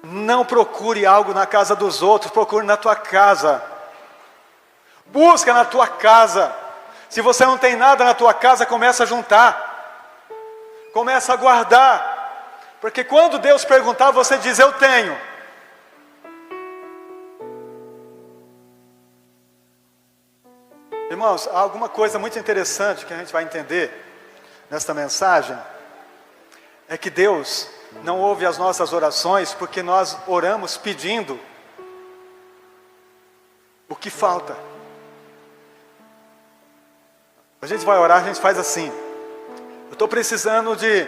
Não procure algo na casa dos outros, procure na tua casa. Busca na tua casa. Se você não tem nada na tua casa, começa a juntar. Começa a guardar. Porque quando Deus perguntar, você diz, eu tenho. Irmãos, há alguma coisa muito interessante que a gente vai entender nesta mensagem. É que Deus não ouve as nossas orações porque nós oramos pedindo o que falta. A gente vai orar, a gente faz assim, eu estou precisando de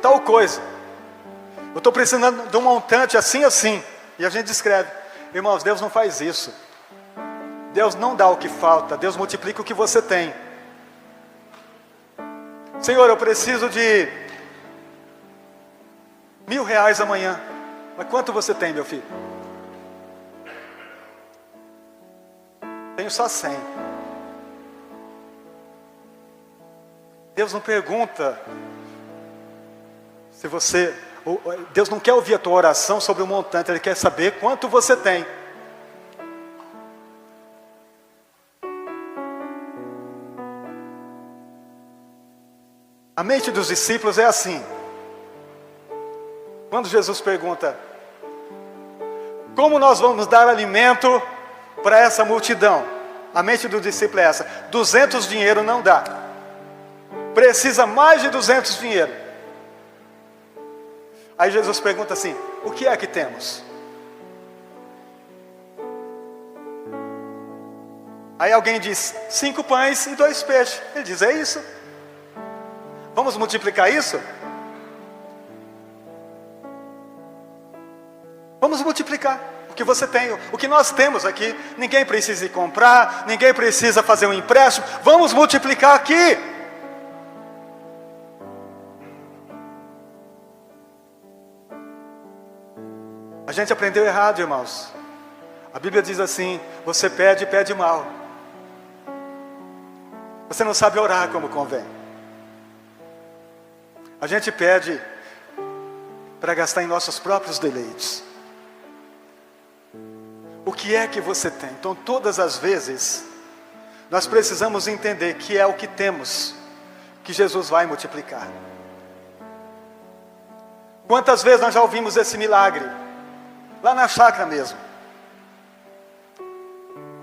tal coisa, eu estou precisando de um montante assim, assim, e a gente escreve. Irmãos, Deus não faz isso. Deus não dá o que falta, Deus multiplica o que você tem. Senhor, eu preciso de R$1.000 amanhã. Mas quanto você tem, meu filho? Tenho só 100. Deus não pergunta se você... Deus não quer ouvir a tua oração sobre o montante, Ele quer saber quanto você tem. A mente dos discípulos é assim. Quando Jesus pergunta, como nós vamos dar alimento para essa multidão? A mente do discípulo é essa, 200 dinheiro não dá. Precisa mais de 200 dinheiro. Aí Jesus pergunta assim, o que é que temos? Aí alguém diz, 5 pães e 2 peixes. Ele diz, é isso? Vamos multiplicar isso? Vamos multiplicar o que você tem, o que nós temos aqui. Ninguém precisa ir comprar, ninguém precisa fazer um empréstimo. Vamos multiplicar aqui. A gente aprendeu errado, irmãos. A Bíblia diz assim, você pede, pede mal. Você não sabe orar como convém. A gente pede para gastar em nossos próprios deleites. O que é que você tem? Então todas as vezes, nós precisamos entender que é o que temos, que Jesus vai multiplicar. Quantas vezes nós já ouvimos esse milagre? Lá na chácara mesmo.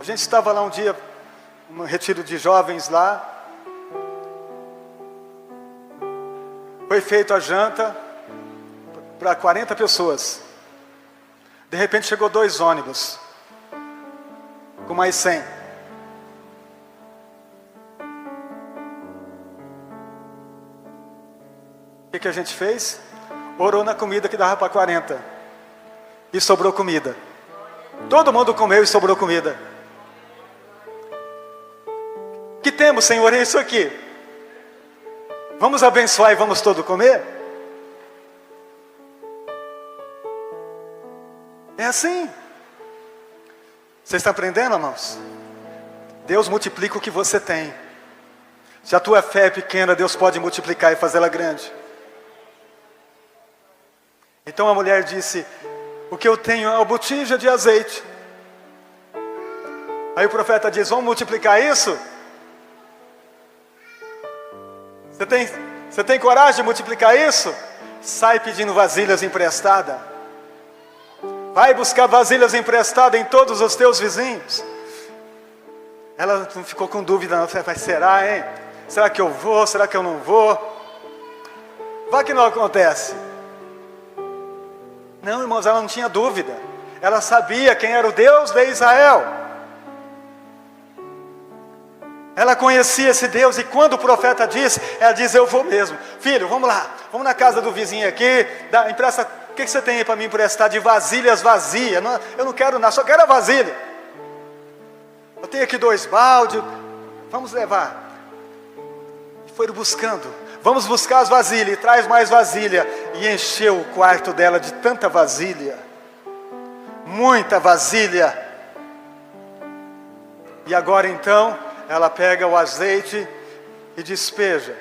A gente estava lá um dia, um retiro de jovens lá. Foi feita a janta para 40 pessoas. De repente chegou 2 ônibus com mais 100. O que a gente fez? Orou na comida que dava para 40. E sobrou comida. Todo mundo comeu e sobrou comida. O que temos, Senhor, é isso aqui. Vamos abençoar e vamos todos comer? É assim. Vocês estão aprendendo, irmãos? Deus multiplica o que você tem. Se a tua fé é pequena, Deus pode multiplicar e fazê-la grande. Então a mulher disse: o que eu tenho é uma botija de azeite. Aí o profeta diz: vamos multiplicar isso? Você tem coragem de multiplicar isso? Sai pedindo vasilhas emprestadas. Vai buscar vasilhas emprestadas em todos os teus vizinhos. Ela não ficou com dúvida, não. Será, hein? Será que eu vou? Será que eu não vou? Vai que não acontece. Não, irmãos, ela não tinha dúvida. Ela sabia quem era o Deus de Israel. Ela conhecia esse Deus, e quando o profeta disse, ela diz: eu vou mesmo. Filho, vamos lá, vamos na casa do vizinho aqui, empresta, o que você tem aí para me emprestar de vasilhas vazias? Não, eu não quero nada, só quero a vasilha. Eu tenho aqui 2 baldes, vamos levar. E foram buscando, vamos buscar as vasilhas, e traz mais vasilha. E encheu o quarto dela de tanta vasilha, muita vasilha. E agora então, ela pega o azeite e despeja.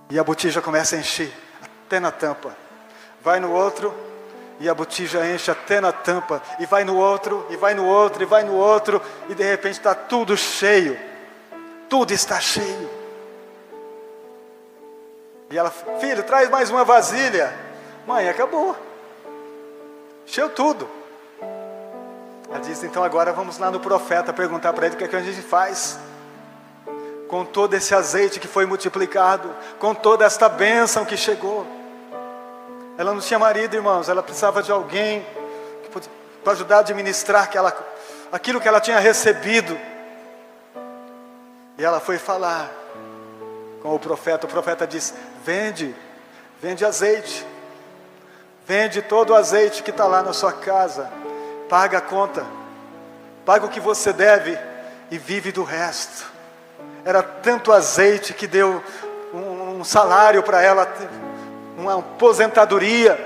E a botija começa a encher, até na tampa. Vai no outro, e a botija enche até na tampa. E vai no outro, e vai no outro, e vai no outro. E de repente está tudo cheio. Tudo está cheio. E ela: filho, traz mais uma vasilha. Mãe, acabou. Encheu tudo. Ela diz: então agora vamos lá no profeta perguntar para ele o que é que a gente faz com todo esse azeite que foi multiplicado, com toda esta bênção que chegou. Ela não tinha marido, irmãos, ela precisava de alguém para ajudar a administrar aquilo que ela tinha recebido. E ela foi falar com o profeta disse: vende azeite, vende todo o azeite que está lá na sua casa, paga a conta, paga o que você deve e vive do resto. Era tanto azeite que deu um salário para ela, uma aposentadoria,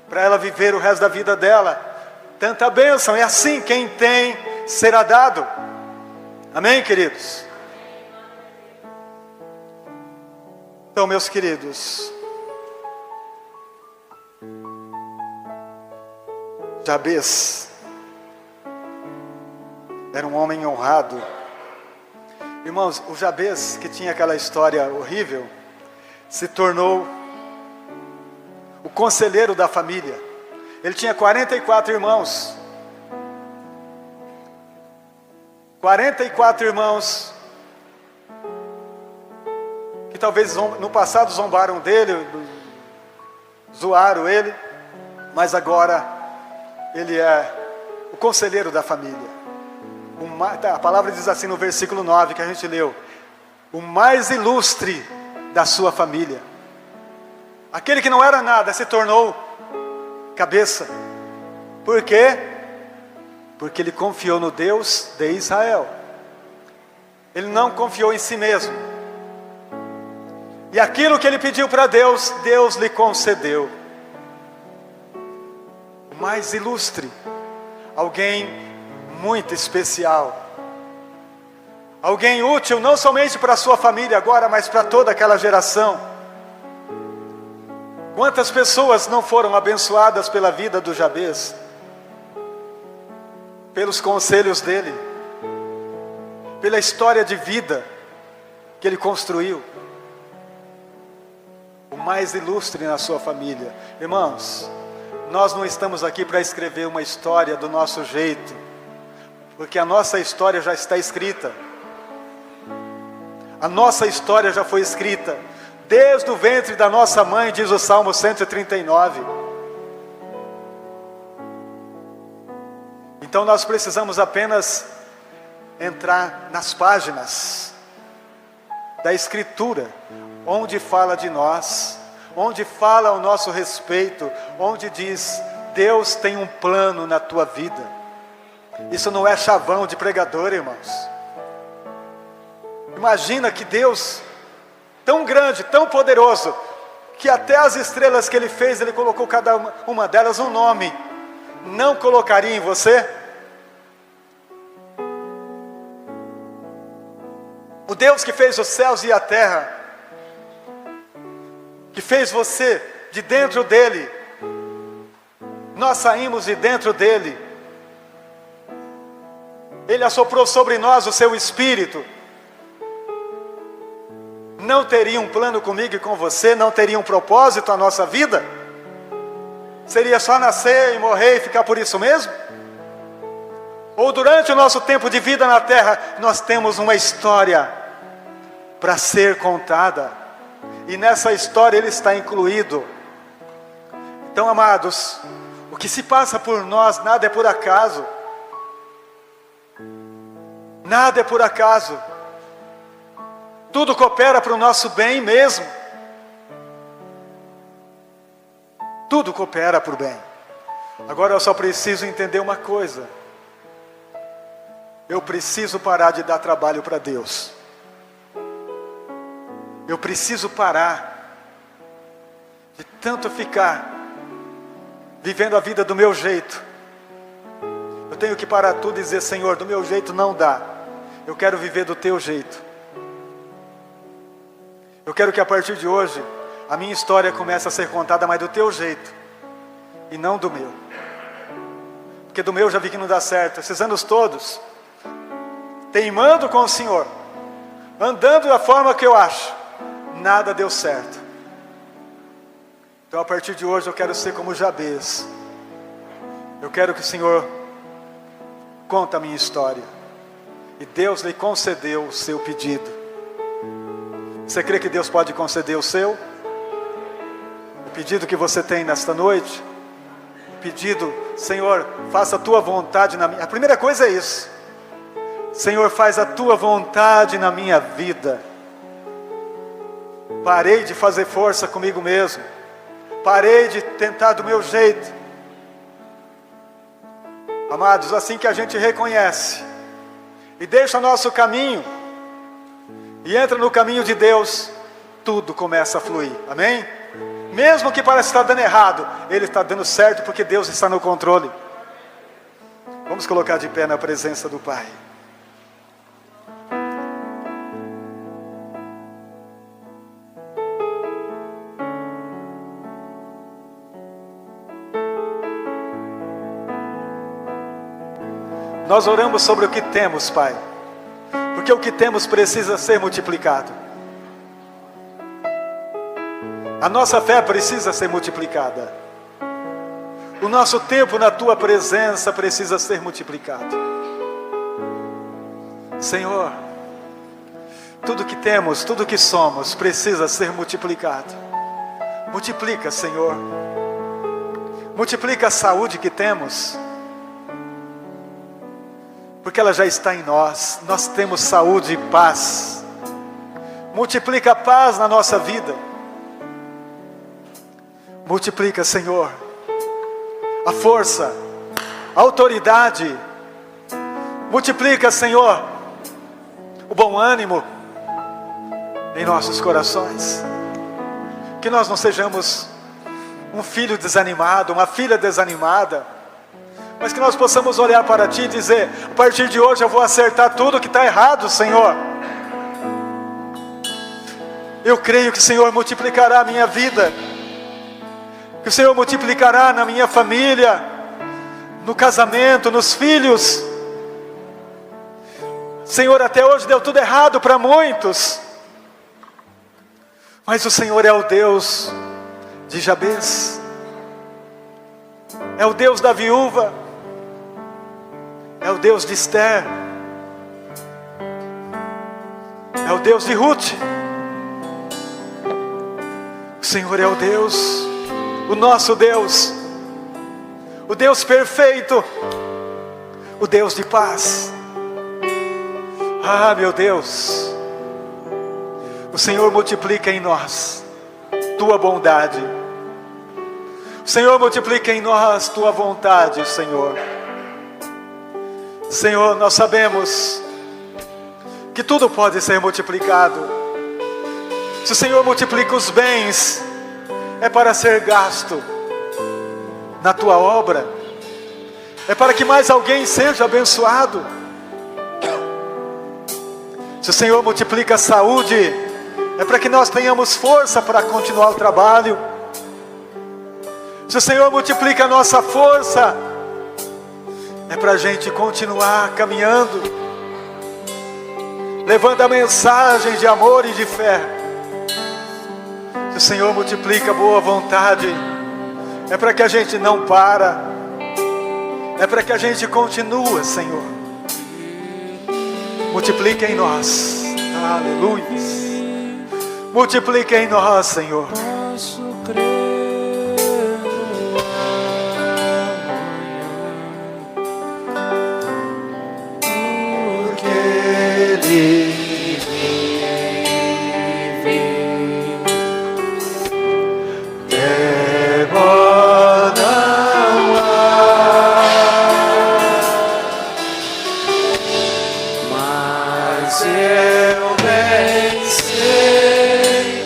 para ela viver o resto da vida dela. Tanta bênção, é assim: quem tem, será dado. Amém, queridos? Então, meus queridos, Jabez era um homem honrado. Irmãos, o Jabez, que tinha aquela história horrível, se tornou o conselheiro da família. Ele tinha 44 irmãos. 44 irmãos que talvez no passado zombaram dele, zoaram ele, mas agora ele é o conselheiro da família. A palavra diz assim no versículo 9 que a gente leu: o mais ilustre da sua família. Aquele que não era nada se tornou cabeça. Por quê? Porque ele confiou no Deus de Israel. Ele não confiou em si mesmo. E aquilo que ele pediu para Deus, Deus lhe concedeu. O mais ilustre, alguém muito especial, alguém útil não somente para a sua família agora, mas para toda aquela geração. Quantas pessoas não foram abençoadas pela vida do Jabez, pelos conselhos dele, pela história de vida que ele construiu. O mais ilustre na sua família. Irmãos, nós não estamos aqui para escrever uma história do nosso jeito, porque a nossa história já está escrita. A nossa história já foi escrita desde o ventre da nossa mãe, diz o Salmo 139. Então nós precisamos apenas entrar nas páginas da Escritura, onde fala de nós, onde fala ao nosso respeito, onde diz: Deus tem um plano na tua vida. Isso não é chavão de pregador, irmãos. Imagina que Deus, tão grande, tão poderoso, que até as estrelas que Ele fez, Ele colocou cada uma delas um nome. Não colocaria em você? O Deus que fez os céus e a terra, que fez você de dentro dele, nós saímos de dentro dele. Ele assoprou sobre nós o seu Espírito. Não teria um plano comigo e com você? Não teria um propósito a nossa vida? Seria só nascer e morrer e ficar por isso mesmo? Ou durante o nosso tempo de vida na terra, nós temos uma história para ser contada, e nessa história Ele está incluído. Então, amados, o que se passa por nós, nada é por acaso. Nada é por acaso. Tudo coopera para o nosso bem mesmo. Tudo coopera para o bem. Agora eu só preciso entender uma coisa. Eu preciso parar de dar trabalho para Deus. Eu preciso parar de tanto ficar vivendo a vida do meu jeito. Eu tenho que parar tudo e dizer: Senhor, do meu jeito não dá. Eu quero viver do teu jeito. Eu quero que a partir de hoje a minha história comece a ser contada, mas do teu jeito e não do meu. Porque do meu já vi que não dá certo. Esses anos todos teimando com o Senhor, andando da forma que eu acho, nada deu certo. Então a partir de hoje eu quero ser como Jabez. Eu quero que o Senhor conte a minha história. E Deus lhe concedeu o seu pedido. Você crê que Deus pode conceder o seu? O pedido que você tem nesta noite? O pedido: Senhor, faça a tua vontade na minha... A primeira coisa é isso. Senhor, faz a tua vontade na minha vida. Parei de fazer força comigo mesmo. Parei de tentar do meu jeito. Amados, assim que a gente reconhece e deixa o nosso caminho e entra no caminho de Deus, tudo começa a fluir. Amém? Mesmo que pareça estar dando errado, Ele está dando certo, porque Deus está no controle. Vamos colocar de pé na presença do Pai. Nós oramos sobre o que temos, Pai, porque o que temos precisa ser multiplicado. A nossa fé precisa ser multiplicada. O nosso tempo na Tua presença precisa ser multiplicado. Senhor, tudo que temos, tudo que somos precisa ser multiplicado. Multiplica, Senhor. Multiplica a saúde que temos, porque ela já está em nós. Nós temos saúde e paz. Multiplica a paz na nossa vida. Multiplica, Senhor, a força, a autoridade. Multiplica, Senhor, o bom ânimo em nossos corações. Que nós não sejamos um filho desanimado, uma filha desanimada, mas que nós possamos olhar para Ti e dizer: a partir de hoje eu vou acertar tudo que está errado, Senhor. Eu creio que o Senhor multiplicará a minha vida, que o Senhor multiplicará na minha família, no casamento, nos filhos. Senhor, até hoje deu tudo errado para muitos, mas o Senhor é o Deus de Jabez, é o Deus da viúva, é o Deus de Esther, é o Deus de Ruth. O Senhor é o Deus, o nosso Deus, o Deus perfeito, o Deus de paz. Ah, meu Deus, o Senhor multiplica em nós Tua bondade. O Senhor multiplica em nós Tua vontade, Senhor. Senhor, nós sabemos que tudo pode ser multiplicado. Se o Senhor multiplica os bens, é para ser gasto na Tua obra, é para que mais alguém seja abençoado. Se o Senhor multiplica a saúde, é para que nós tenhamos força para continuar o trabalho. Se o Senhor multiplica a nossa força, é para a gente continuar caminhando, levando a mensagem de amor e de fé. Se o Senhor multiplica a boa vontade, é para que a gente não para, é para que a gente continua, Senhor. Multiplica em nós, aleluia. Multiplica em nós, Senhor. Posso crer no Porque Ele temor não há, mas eu bem sei,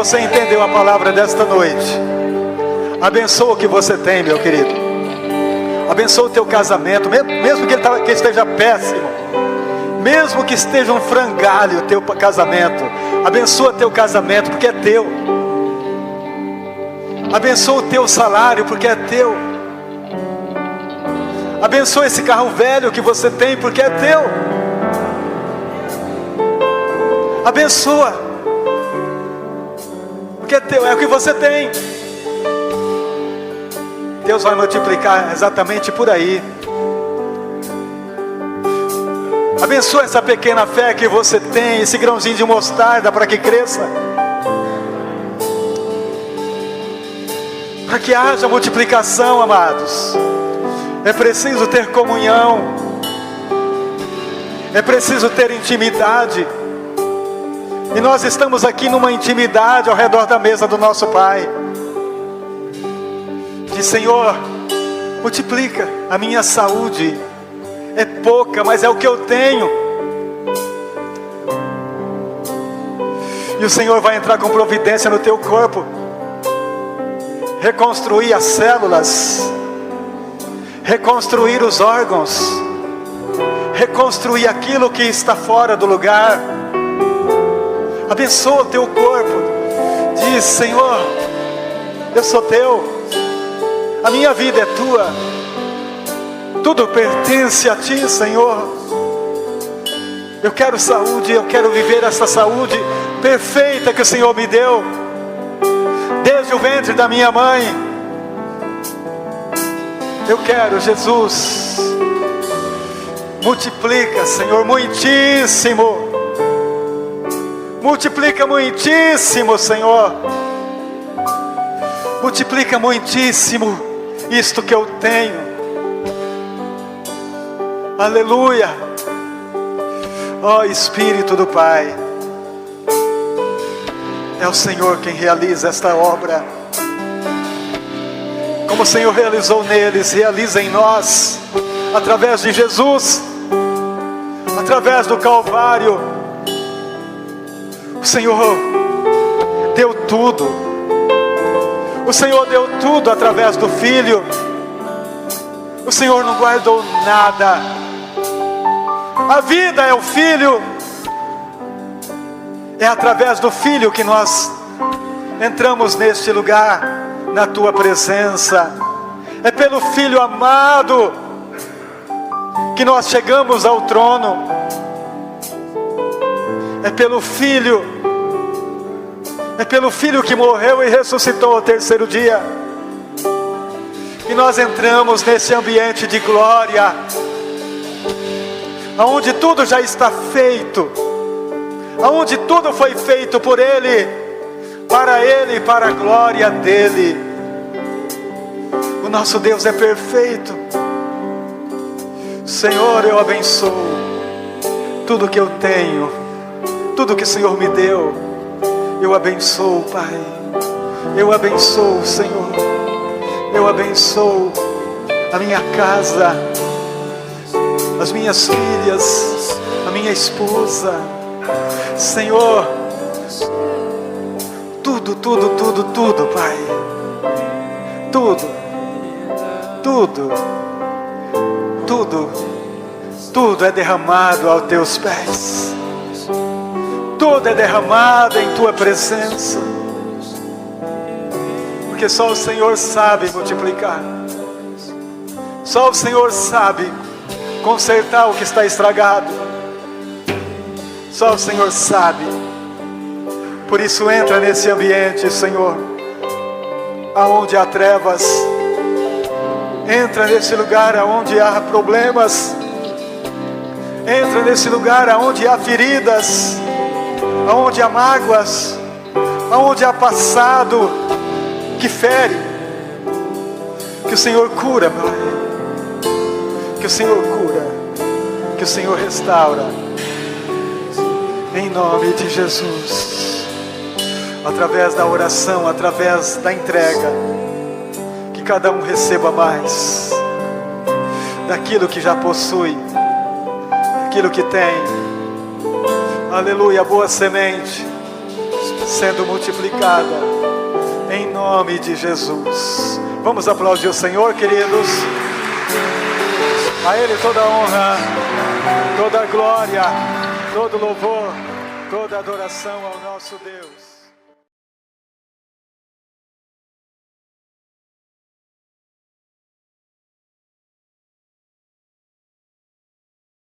você entendeu a palavra desta noite, abençoa o que você tem, meu querido. Abençoa o teu casamento, mesmo que ele esteja péssimo, mesmo que esteja um frangalho o teu casamento. Abençoa teu casamento, porque é teu. Abençoa o teu salário, porque é teu. Abençoa esse carro velho que você tem, porque é teu. Abençoa, porque é teu, é o que você tem. Deus vai multiplicar exatamente por aí. Abençoa essa pequena fé que você tem, esse grãozinho de mostarda, para que cresça, para que haja multiplicação, amados. É preciso ter comunhão, é preciso ter intimidade. E nós estamos aqui numa intimidade ao redor da mesa do nosso Pai. Diz: Senhor, multiplica a minha saúde. É pouca, mas é o que eu tenho. E o Senhor vai entrar com providência no teu corpo, reconstruir as células, reconstruir os órgãos, reconstruir aquilo que está fora do lugar. Abençoa o teu corpo. Diz: Senhor, eu sou teu, a minha vida é tua, tudo pertence a ti, Senhor. Eu quero saúde, eu quero viver essa saúde perfeita que o Senhor me deu, desde o ventre da minha mãe. Eu quero, Jesus. Multiplica, Senhor, muitíssimo. Multiplica muitíssimo, Senhor. Multiplica muitíssimo isto que eu tenho. Aleluia. Ó Espírito do Pai, é o Senhor quem realiza esta obra. Como o Senhor realizou neles, realiza em nós, através de Jesus, através do Calvário. O Senhor deu tudo. O Senhor deu tudo através do Filho. O Senhor não guardou nada. A vida é o Filho. É através do Filho que nós entramos neste lugar, na tua presença. É pelo Filho amado que nós chegamos ao trono. É pelo Filho. É pelo Filho que morreu e ressuscitou ao terceiro dia. E nós entramos nesse ambiente de glória, aonde tudo já está feito, aonde tudo foi feito por Ele, e para a glória dEle. O nosso Deus é perfeito. Senhor, eu abençoo tudo que eu tenho, tudo que o Senhor me deu. Eu abençoo, Pai. Eu abençoo, Senhor. Eu abençoo a minha casa, as minhas filhas, a minha esposa. Senhor, tudo, tudo, tudo, tudo, Pai. Tudo, tudo, tudo, tudo é derramado aos teus pés. Tudo é derramado em tua presença. Porque só o Senhor sabe multiplicar. Só o Senhor sabe consertar o que está estragado. Só o Senhor sabe. Por isso entra nesse ambiente, Senhor, aonde há trevas. Entra nesse lugar aonde há problemas. Entra nesse lugar aonde há feridas, aonde há mágoas, aonde há passado que fere. Que o Senhor cura, Pai. Que o Senhor cura. Que o Senhor restaura. Em nome de Jesus. Através da oração, através da entrega, que cada um receba mais daquilo que já possui, daquilo que tem. Aleluia, boa semente. sendo multiplicada, em nome de Jesus. Vamos aplaudir o Senhor, queridos. A Ele toda a honra, toda a glória, todo louvor, toda a adoração ao nosso Deus.